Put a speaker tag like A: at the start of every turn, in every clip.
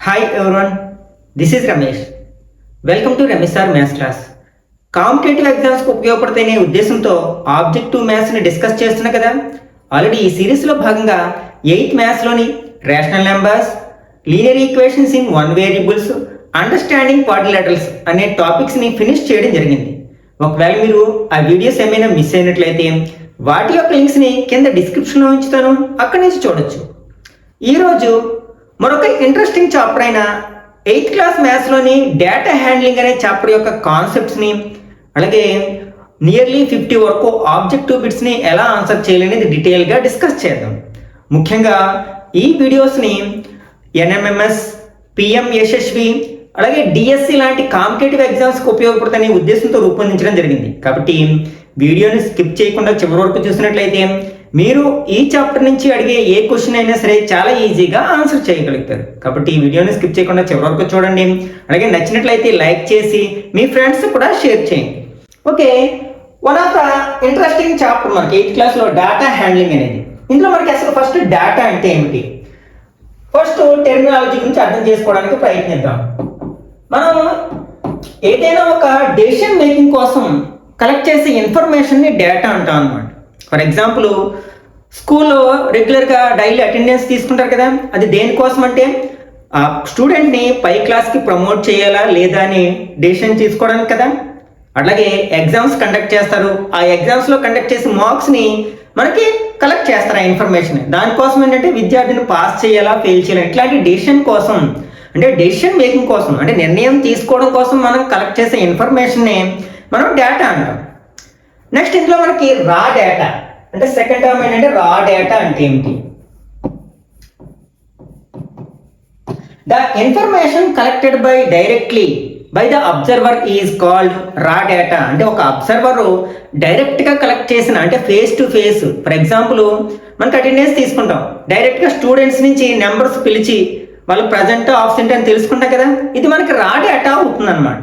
A: Hi everyone, this is Ramesh. Welcome to Ramesh sir maths class. Competitive ఎగ్జామ్స్కి ఉపయోగపడతాయనే ఉద్దేశంతో objective మ్యాథ్స్ని discuss చేస్తున్నా కదా. Already ఈ సిరీస్లో భాగంగా 8th మ్యాథ్స్లోని rational numbers, linear equations in one variables, understanding quadrilaterals అనే టాపిక్స్ని ఫినిష్ చేయడం జరిగింది. ఒకవేళ మీరు ఆ వీడియోస్ ఏమైనా మిస్ అయినట్లయితే వాటి యొక్క లింక్స్ని కింద డిస్క్రిప్షన్లో ఉంచుతాను, అక్కడి నుంచి చూడొచ్చు. ఈరోజు మరొక ఇంట్రెస్టింగ్ చాప్టర్ అయిన 8th క్లాస్ మ్యాథ్స్లోని డేటా హ్యాండ్లింగ్ అనే చాప్టర్ యొక్క కాన్సెప్ట్స్ని, అలాగే నియర్లీ 50 వరకు ఆబ్జెక్టివ్ బిట్స్ని ఎలా ఆన్సర్ చేయాలనేది డీటెయిల్గా డిస్కస్ చేద్దాం. ముఖ్యంగా ఈ వీడియోస్ని ఎన్ఎంఎంఎస్, పిఎంఎస్ఎస్వి, అలాగే డిఎస్సి లాంటి కాంపిటేటివ్ ఎగ్జామ్స్కి ఉపయోగపడుతున్న ఉద్దేశంతో రూపొందించడం జరిగింది. కాబట్టి వీడియోని స్కిప్ చేయకుండా చివరి వరకు చూసినట్లయితే మీరు ఈ చాప్టర్ నుంచి అడిగే ఏ క్వశ్చన్ అయినా సరే చాలా ఈజీగా ఆన్సర్ చేయగలుగుతారు. కాబట్టి ఈ వీడియోని స్కిప్ చేయకుండా చివరి వరకు చూడండి. అలాగే నచ్చినట్లయితే లైక్ చేసి మీ ఫ్రెండ్స్ కూడా షేర్ చేయండి. Okay, one of the interesting chapter మనకి 8th క్లాస్లో డేటా హ్యాండ్లింగ్ అనేది. ఇందులో మనకి అసలు ఫస్ట్ డేటా అంటే ఏమిటి, ఫస్ట్ టెర్మినాలజీ గురించి అర్థం చేసుకోవడానికి ప్రయత్నిద్దాం. మనం ఏదైనా ఒక డెసిషన్ మేకింగ్ కోసం కలెక్ట్ చేసే ఇన్ఫర్మేషన్ని డేటా అంటాం అన్నమాట. ఫర్ ఎగ్జాంపుల్, స్కూల్లో రెగ్యులర్గా డైలీ అటెండెన్స్ తీసుకుంటారు కదా, అది దేనికోసం అంటే ఆ స్టూడెంట్ని పై క్లాస్కి ప్రమోట్ చేయాలా లేదా అని డెసిషన్ తీసుకోవడానికి కదా. అట్లాగే ఎగ్జామ్స్ కండక్ట్ చేస్తారు, ఆ ఎగ్జామ్స్లో కండక్ట్ చేసే మార్క్స్ని మనకి కలెక్ట్ చేస్తారు ఆ ఇన్ఫర్మేషన్. దానికోసం ఏంటంటే విద్యార్థిని పాస్ చేయాలా ఫెయిల్ చేయాలా, ఇట్లాంటి డెసిషన్ కోసం, అంటే డెసిషన్ మేకింగ్ కోసం, అంటే నిర్ణయం తీసుకోవడం కోసం మనం కలెక్ట్ చేసే ఇన్ఫర్మేషన్ని మనం డేటా అంటాం. నెక్స్ట్ ఇందులో మనకి రా డేటా అంటే సెకండ్ టర్మ్ ఏంటంటే రా డేటా అంటే ఏమిటి, the information collected by directly by the observer is called రా డేటా. అంటే ఒక అబ్జర్వర్ డైరెక్ట్గా కలెక్ట్ చేసిన, అంటే face to face. For example, మనకి అటెండెన్స్ తీసుకుంటాం, డైరెక్ట్గా స్టూడెంట్స్ నుంచి నెంబర్స్ పిలిచి వాళ్ళు ప్రజెంట్ ఆబ్సెంట్ అని తెలుసుకుంటాం కదా, ఇది మనకి రా డేటా అవుతుంది అనమాట.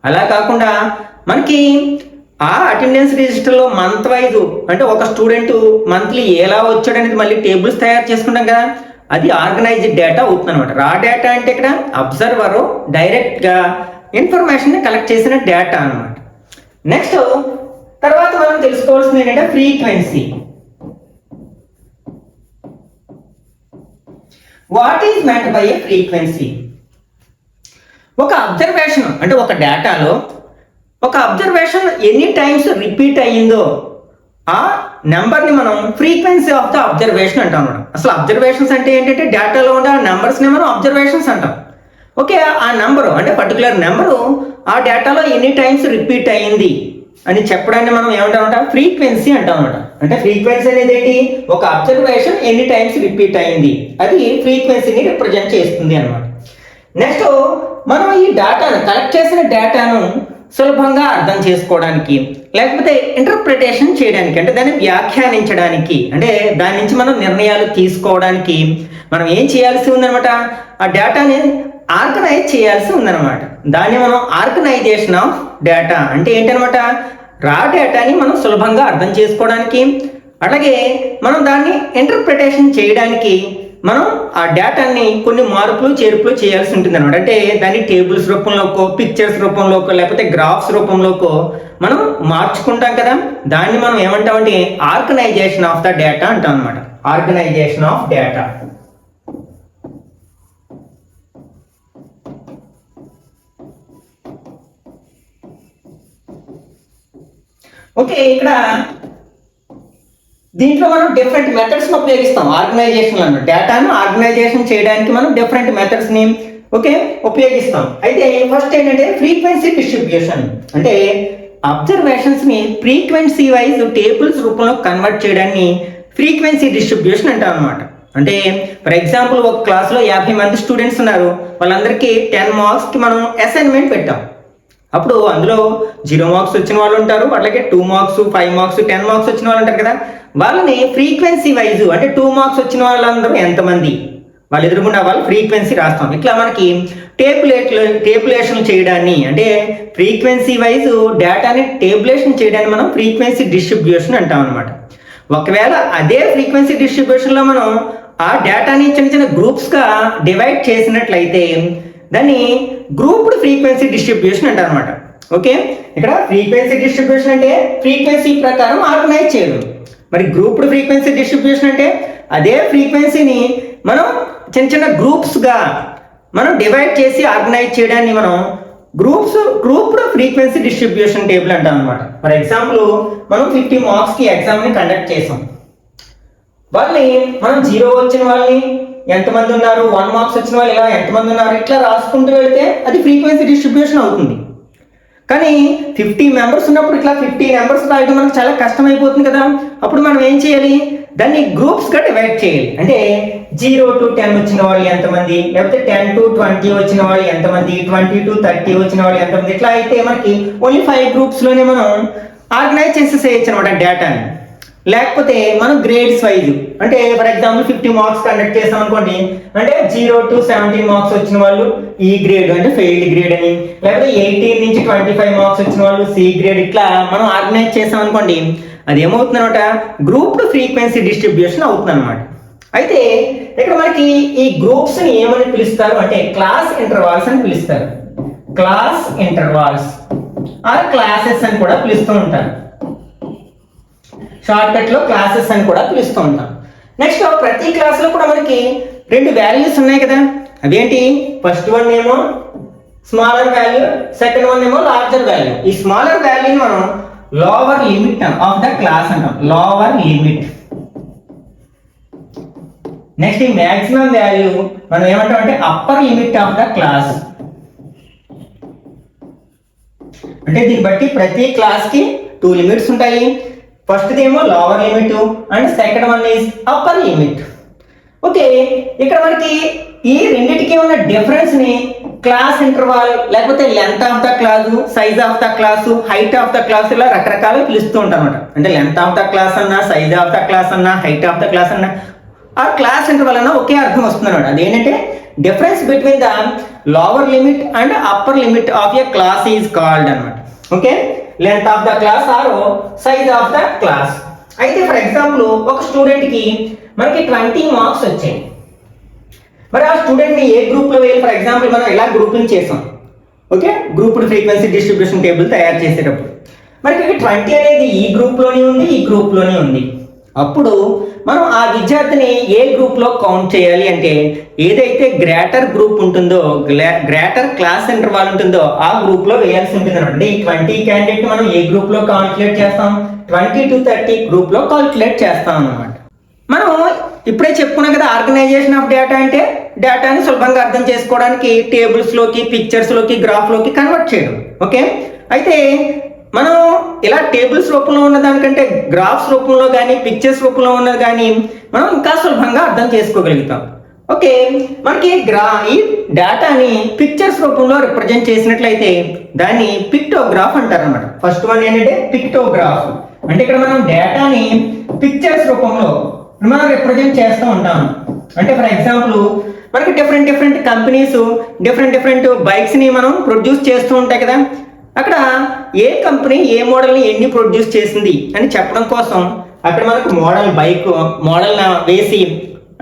A: అలా కాకుండా మనకి ఆ అటెండెన్స్ రిజిస్టర్లో మంత్ వైజ్, అంటే ఒక స్టూడెంట్ మంత్లీ ఎలా వచ్చాడు అనేది మళ్ళీ టేబుల్స్ తయారు చేసుకుంటాం కదా, అది ఆర్గనైజ్డ్ డేటా అవుతుంది అనమాట. రా డేటా అంటే ఇక్కడ అబ్జర్వర్ డైరెక్ట్గా ఇన్ఫర్మేషన్ కలెక్ట్ చేసిన డేటా అనమాట. నెక్స్ట్ తర్వాత మనం తెలుసుకోవాల్సింది ఏంటంటే frequency. What is meant by A frequency? ఒక అబ్జర్వేషన్ అంటే ఒక డేటాలో ఒక అబ్జర్వేషన్ ఎన్ని టైమ్స్ రిపీట్ అయ్యిందో ఆ నెంబర్ని మనం ఫ్రీక్వెన్సీ ఆఫ్ ద అబ్జర్వేషన్ అంటాం అన్నమాట. అసలు అబ్జర్వేషన్స్ అంటే ఏంటంటే డేటాలో ఉండే ఆ నెంబర్స్ని మనం అబ్జర్వేషన్స్ అంటాం. ఓకే, ఆ నెంబరు అంటే పర్టికులర్ నెంబరు ఆ డేటాలో ఎన్ని టైమ్స్ రిపీట్ అయ్యింది అని చెప్పడాన్ని మనం ఏమంటామంట, ఫ్రీక్వెన్సీ అంటాం అన్నమాట. అంటే ఫ్రీక్వెన్సీ అనేది ఏంటి, ఒక అబ్జర్వేషన్ ఎన్ని టైమ్స్ రిపీట్ అయ్యింది, అది ఫ్రీక్వెన్సీని రిప్రజెంట్ చేస్తుంది అనమాట. నెక్స్ట్ మనం ఈ డేటాను కలెక్ట్ చేసిన డేటాను సులభంగా అర్థం చేసుకోవడానికి, లేకపోతే ఇంటర్ప్రిటేషన్ చేయడానికి, అంటే దాన్ని వ్యాఖ్యానించడానికి, అంటే దాని నుంచి మనం నిర్ణయాలు తీసుకోవడానికి మనం ఏం చేయాల్సి ఉందనమాట, ఆ డేటాని ఆర్గనైజ్ చేయాల్సి ఉందన్నమాట. దాన్ని మనం ఆర్గనైజేషన్ ఆఫ్ డేటా అంటే ఏంటనమాట, రా డేటాని మనం సులభంగా అర్థం చేసుకోవడానికి, అలాగే మనం దాన్ని ఇంటర్ప్రిటేషన్ చేయడానికి మనం ఆ డేటాని కొన్ని మార్పులు చేర్పులు చేయాల్సి ఉంటుంది అనమాట. అంటే దాన్ని టేబుల్స్ రూపంలోకో, పిక్చర్స్ రూపంలోకో, లేకపోతే గ్రాఫ్స్ రూపంలోకో మనం మార్చుకుంటాం కదా, దాన్ని మనం ఏమంటామంటే ఆర్గనైజేషన్ ఆఫ్ ద డేటా అంటాం అనమాట. Organisation of data. ఓకే, ఇక్కడ దీంట్లో మనం డిఫరెంట్ మెథడ్స్ని ఉపయోగిస్తాం ఆర్గనైజేషన్ అన్నమాట. డేటాను ఆర్గనైజేషన్ చేయడానికి మనం డిఫరెంట్ మెథడ్స్ని ఉపయోగిస్తాం. అయితే ఫస్ట్ ఏంటంటే ఫ్రీక్వెన్సీ డిస్ట్రిబ్యూషన్, అంటే అబ్జర్వేషన్స్ని ఫ్రీక్వెన్సీ వైజ్ టేబుల్స్ రూపంలో కన్వర్ట్ చేయడాన్ని ఫ్రీక్వెన్సీ డిస్ట్రిబ్యూషన్ అంటాం అనమాట. అంటే ఫర్ ఎగ్జాంపుల్, ఒక క్లాస్లో 50 మంది స్టూడెంట్స్ ఉన్నారు, వాళ్ళందరికీ 10 మార్క్స్కి మనం అసైన్మెంట్ పెట్టాం. అప్పుడు అందులో 0 మార్క్స్ వచ్చిన వాళ్ళు ఉంటారు, అట్లాగే 2 మార్క్స్, 5 మార్క్స్, 10 మార్క్స్ వచ్చిన వాళ్ళు ఉంటారు కదా, వాళ్ళని ఫ్రీక్వెన్సీ వైజ్, అంటే 2 మార్క్స్ వచ్చిన వాళ్ళందరూ ఎంతమంది, వాళ్ళు ఎదురుకుండా వాళ్ళు ఫ్రీక్వెన్సీ రాస్తాం. ఇట్లా మనకి టేబులేషన్ చేయడాన్ని, అంటే ఫ్రీక్వెన్సీ వైజ్ డేటాని టేబులేషన్ చేయడాన్ని మనం ఫ్రీక్వెన్సీ డిస్ట్రిబ్యూషన్ అంటాం అనమాట. ఒకవేళ అదే ఫ్రీక్వెన్సీ డిస్ట్రిబ్యూషన్లో మనం ఆ డేటాని చిన్న చిన్న గ్రూప్స్గా డివైడ్ చేసినట్లయితే దాన్ని గ్రూప్డ్ ఫ్రీక్వెన్సీ డిస్ట్రిబ్యూషన్ అంటారు అనమాట. ఓకే, ఇక్కడ ఫ్రీక్వెన్సీ డిస్ట్రిబ్యూషన్ అంటే ఫ్రీక్వెన్సీ ప్రకారం ఆర్గనైజ్ చేయడం. మరి గ్రూప్డ్ ఫ్రీక్వెన్సీ డిస్ట్రిబ్యూషన్ అంటే అదే ఫ్రీక్వెన్సీని మనం చిన్న చిన్న గ్రూప్స్గా మనం డివైడ్ చేసి ఆర్గనైజ్ చేయడాన్ని మనం గ్రూప్డ్ ఫ్రీక్వెన్సీ డిస్ట్రిబ్యూషన్ టేబుల్ అంటాం అనమాట. ఫర్ ఎగ్జాంపుల్ మనం 50 మార్క్స్కి ఎగ్జామ్ని కండక్ట్ చేసాం. వాళ్ళని మనం 0 వచ్చిన వాళ్ళని ఎంతమంది ఉన్నారు, 1 మార్క్స్ వచ్చిన వాళ్ళు ఇలా ఎంతమంది ఉన్నారు ఇట్లా రాసుకుంటూ వెళితే అది ఫ్రీక్వెన్సీ డిస్ట్రిబ్యూషన్ అవుతుంది. కానీ 50 మెంబర్స్ ఉన్నప్పుడు ఇట్లా 50 మెంబర్స్ రాయడం మనకు చాలా కష్టం అయిపోతుంది కదా. అప్పుడు మనం ఏం చేయాలి, దాన్ని గ్రూప్స్గా డివైడ్ చేయాలి. అంటే 0 to 10 వచ్చిన వాళ్ళు ఎంతమంది, లేకపోతే 10 to 20 వచ్చిన వాళ్ళు ఎంతమంది, 20 to 30 వచ్చిన వాళ్ళు ఎంతమంది, ఇట్లా అయితే మనకి ఓన్లీ 5 గ్రూప్స్లోనే మనం ఆర్గనైజ్ చేసేసేయచ్చు అనమాట డేటాని. లేకపోతే మనం గ్రేడ్స్ వైజ్, అంటే ఫర్ ఎగ్జాంపుల్ 50 మార్క్స్ కండక్ట్ చేసాం అనుకోండి, అంటే 0 to 17 మార్క్స్ వచ్చిన వాళ్ళు ఈ గ్రేడ్ అంటే ఫెయిల్డ్ గ్రేడ్ అని, లేకపోతే 18 నుంచి 25 మార్క్స్ వచ్చిన వాళ్ళు సి గ్రేడ్, ఇట్లా మనం ఆర్గనైజ్ చేసాం అనుకోండి, అది ఏమవుతుంది అనమాట, గ్రూప్డ్ ఫ్రీక్వెన్సీ డిస్ట్రిబ్యూషన్ అవుతుంది అనమాట. అయితే ఇక్కడ మనకి ఈ గ్రూప్స్ ని ఏమని పిలుస్తారు అంటే క్లాస్ ఇంటర్వాల్స్ అని పిలుస్తారు. క్లాస్ ఇంటర్వాల్స్ ఆర్ క్లాసెస్ అని కూడా పిలుస్తూ ఉంటారు. షార్ట్ కట్ లో క్లాసెస్ అని కూడా పిలుస్తూ ఉంటాం. నెక్స్ట్ ప్రతి క్లాస్ లో కూడా మనకి 2 వాల్యూస్ ఉన్నాయి కదా. అవేంటి, ఫస్ట్ వన్ ఏమో స్మాలర్ వాల్యూ, సెకండ్ వన్ ఏమో లార్జర్ వాల్యూ. ఈ స్మాలర్ వాల్యూని మనం lower limit of the class అంటాం, లోవర్ లిమిట్. నెక్స్ట్ ఈ మాక్సిమం వాల్యూ మనం ఏమంటాం అంటే upper limit of the class. అంటే దీన్ని బట్టి ప్రతి క్లాస్ కి 2 లిమిట్స్ ఉంటాయి. ఫస్ట్ ఏమో lower limit and second one is upper limit. Okay, ఇక్కడ మనకి ఈ రెండింటికి ఉన్న డిఫరెన్స్ ని క్లాస్ ఇంటర్వాల్, లేకపోతే length of the class, size of the class, height of the class, ఇలా రకరకాలుగా పిలుస్తూ ఉంటాం అనమాట. అంటే లెంత్ ఆఫ్ ద క్లాస్ అన్నా, సైజ్ ఆఫ్ ద క్లాస్ అన్నా, హైట్ ఆఫ్ ద క్లాస్ అన్నా, ఆ క్లాస్ ఇంటర్వల్ అన్న ఒకే అర్థం వస్తుంది అనమాట. అదేంటంటే difference between the lower limit and upper limit of a class is called అనమాట. Okay, length of the class or size of the class. అయితే ఫర్ ఎగ్జాంపుల్ ఒక స్టూడెంట్ కి మనకి 20 మార్క్స్ వచ్చాయి. మరి ఆ స్టూడెంట్ ని ఏ గ్రూప్ లో వేయాలి, ఫర్ ఎగ్జాంపుల్ మనం ఇలా గ్రూపింగ్ చేసాం. Okay, grouped frequency distribution table తయారు చేసేటప్పుడు మనకి 20 అనేది ఈ గ్రూప్ లోనే ఉంది, ఈ గ్రూప్ లోనే ఉంది. అప్పుడు మనం ఆ విద్యార్థిని ఏ గ్రూప్ లో కౌంట్ చేయాలి అంటే ఏదైతే గ్రేటర్ గ్రూప్ ఉంటుందో, గ్రేటర్ క్లాస్ ఇంటర్వాల్ ఉంటుందో ఆ గ్రూప్ లో వేయాల్సి ఉంటుంది అనమాట. అంటే ఈ 20 క్యాండిడేట్ మనం ఏ గ్రూప్ లో కాల్కులేట్ చేస్తాం, 20 to 30 గ్రూప్ లో కాల్కులేట్ చేస్తాం అన్నమాట. మనం ఇప్పుడే చెప్పుకున్నాం కదా, ఆర్గనైజేషన్ ఆఫ్ డేటా అంటే డేటాని సులభంగా అర్థం చేసుకోవడానికి టేబుల్స్ లోకి, పిక్చర్స్ లోకి, గ్రాఫ్ లోకి కన్వర్ట్ చేయడం. ఓకే, అయితే మనం ఇలా టేబుల్స్ రూపంలో ఉన్న దానికంటే గ్రాఫ్స్ రూపంలో కానీ, పిక్చర్స్ రూపంలో ఉన్నది కానీ మనం ఇంకా సులభంగా అర్థం చేసుకోగలుగుతాం. ఓకే, మనకి ఈ డేటాని పిక్చర్స్ రూపంలో రిప్రజెంట్ చేసినట్లయితే దాన్ని పిక్టోగ్రాఫ్ అంటారు అనమాట. ఫస్ట్ వన్ ఏంటంటే పిక్టోగ్రాఫ్. అంటే ఇక్కడ మనం డేటాని పిక్చర్స్ రూపంలో మనం రిప్రజెంట్ చేస్తూ ఉంటాం. అంటే ఫర్ ఎగ్జాంపుల్ మనకి డిఫరెంట్ కంపెనీస్ డిఫరెంట్ బైక్స్ ని మనం ప్రొడ్యూస్ చేస్తూ ఉంటాయి కదా. అక్కడ ఏ కంపెనీ ఏ మోడల్ని ఎన్ని ప్రొడ్యూస్ చేసింది అని చెప్పడం కోసం అక్కడ మనకు మోడల్ వేసి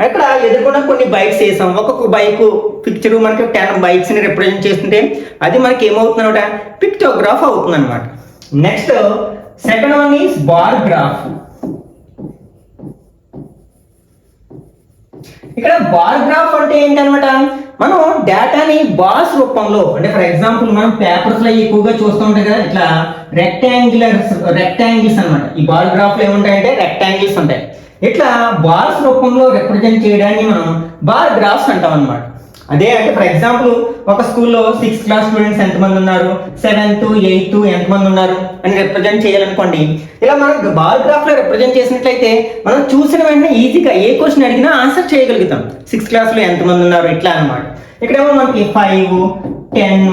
A: అక్కడ ఎదుర్కొన్న కొన్ని బైక్స్ వేసాం. ఒక్కొక్క బైక్ పిక్చర్ మనకి 10 బైక్స్ ని రిప్రజెంట్ చేస్తుంటే అది మనకి ఏమవుతుంది అనమాట, పిక్టోగ్రాఫ్ అవుతుంది అనమాట. Next second one is bar graph. ఇక్కడ బార్ గ్రాఫ్ అంటే ఏంటనమాట, మనం డేటాని బార్స్ రూపంలో, అంటే ఫర్ ఎగ్జాంపుల్ మనం పేపర్స్ లో ఎక్కువగా చూస్తూ ఉంటాం కదా, ఇట్లా రెక్టాంగిల్స్ అనమాట. ఈ బార్ గ్రాఫ్ లో ఏముంటాయంటే రెక్టాంగిల్స్ ఉంటాయి. ఇట్లా బార్స్ రూపంలో రిప్రజెంట్ చేయడాన్ని మనం బార్ గ్రాఫ్స్ అంటాం అనమాట. అదే అంటే ఫర్ ఎగ్జాంపుల్ ఒక స్కూల్లో 6th క్లాస్ స్టూడెంట్స్ ఎంతమంది ఉన్నారు, 7th 8th ఎంతమంది ఉన్నారు అని రిప్రజెంట్ చేయాలనుకోండి. ఇలా మనం బార్ గ్రాఫ్ లో రిప్రజెంట్ చేసినట్లయితే మనం చూసిన వెంటనే ఈజీగా ఏ క్వశ్చన్ అడిగినా ఆన్సర్ చేయగలుగుతాం. 6th క్లాస్ లో ఎంతమంది ఉన్నారు ఇట్లా అనమాట. ఇక్కడేమో మనకి 5, 10,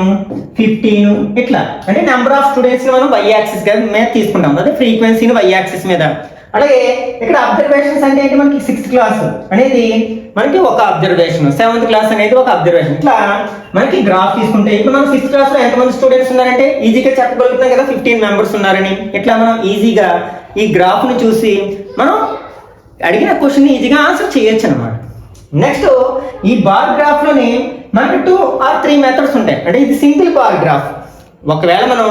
A: 15 ఇట్లా, అంటే నెంబర్ ఆఫ్ స్టూడెంట్స్ ని మనం y యాక్సిస్ మీద తీసుకుంటాం, అదే ఫ్రీక్వెన్సీని y యాక్సిస్ మీద. అలాగే ఇక్కడ అబ్జర్వేషన్స్ అంటే ఏంటి, మనకి 6th క్లాస్ అనేది మనకి ఒక అబ్జర్వేషన్, 7th క్లాస్ అనేది ఒక అబ్జర్వేషన్. ఇట్లా మనకి గ్రాఫ్ తీసుకుంటే ఇప్పుడు మనం 6th క్లాస్ లో ఎంతమంది స్టూడెంట్స్ ఉన్నారంటే ఈజీగా చెప్పగలుగుతాం కదా, 15 మెంబర్స్ ఉన్నారని. ఇట్లా మనం ఈజీగా ఈ గ్రాఫ్ ని చూసి మనం అడిగిన క్వశ్చన్ ఈజీగా ఆన్సర్ చేయొచ్చు అనమాట. నెక్స్ట్ ఈ బార్ గ్రాఫ్లోనే మనకు 2 or 3 మెథడ్స్ ఉంటాయి. అంటే ఇది సింగిల్ బార్ గ్రాఫ్. ఒకవేళ మనం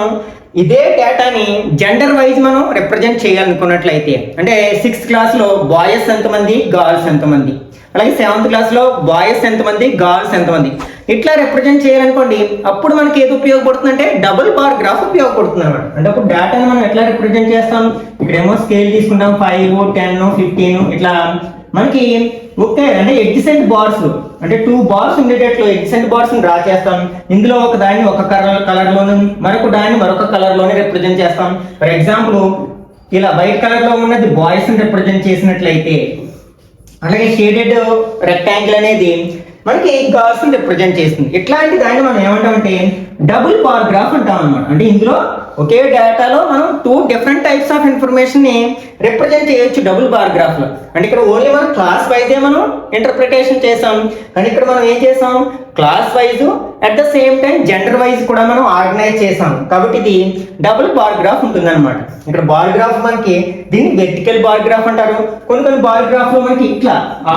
A: ఇదే డేటాని జెండర్ వైజ్ మనం రిప్రజెంట్ చేయాలనుకున్నట్లయితే, అంటే 6th క్లాస్లో బాయ్స్ ఎంతమంది, గర్ల్స్ ఎంతమంది, అలాగే 7th క్లాస్లో బాయ్స్ ఎంతమంది, గర్ల్స్ ఎంతమంది, ఇట్లా రిప్రజెంట్ చేయాలనుకోండి, అప్పుడు మనకి ఏది ఉపయోగపడుతుంది అంటే డబుల్ బార్ గ్రాఫ్ ఉపయోగపడుతుంది అనమాట. అంటే అప్పుడు డేటాని మనం ఎట్లా రిప్రజెంట్ చేస్తాం, ఇక్కడేమో స్కేల్ తీసుకుంటాం 5, 10, 15 ఇట్లా మనకి ఓకే అంటే ఎడ్జసెంట్ బార్స్ అంటే 2 బార్స్ ఉండేటట్లు ఎడ్జసెంట్ బార్స్ డ్రా చేస్తాం. ఇందులో ఒక దాన్ని ఒక కలర్ లోను, మరొక దాన్ని మరొక కలర్ లోనే రిప్రజెంట్ చేస్తాం. ఫర్ ఎగ్జాంపుల్ ఇలా వైట్ కలర్ లో ఉన్నది బాయ్స్ రిప్రజెంట్ చేసినట్లయితే, అలాగే షేడెడ్ రెక్టాంగిల్ అనేది మనకి గర్ల్స్ రిప్రజెంట్ చేస్తుంది. ఇట్లాంటి దాన్ని మనం ఏమంటామంటే డబుల్ బార్ గ్రాఫ్ అంటాం అనమాట. అంటే ఇందులో ఒకే డేటాలో మనం 2 డిఫరెంట్ టైప్స్ ఆఫ్ ఇన్ఫర్మేషన్ ని రిప్రజెంట్ చేయొచ్చు డబుల్ బార్ గ్రాఫ్ లో. అంటే ఇక్కడ ఓన్లీ మనం క్లాస్ వైజే మనం ఇంటర్ప్రిటేషన్ చేసాం, కానీ ఇక్కడ మనం ఏం చేసాం, class wise at the same time gender wise కూడా మనం ఆర్గనైజ్ చేసాం. కాబట్టి ఇది డబుల్ బార్ గ్రాఫ్ ఉంటుంది అనమాట. ఇక్కడ బార్ గ్రాఫ్ మనకి దీన్ని వెర్టికల్ బార్ గ్రాఫ్ అంటారు. కొన్ని బార్ గ్రాఫ్ లో మనకి ఇట్లా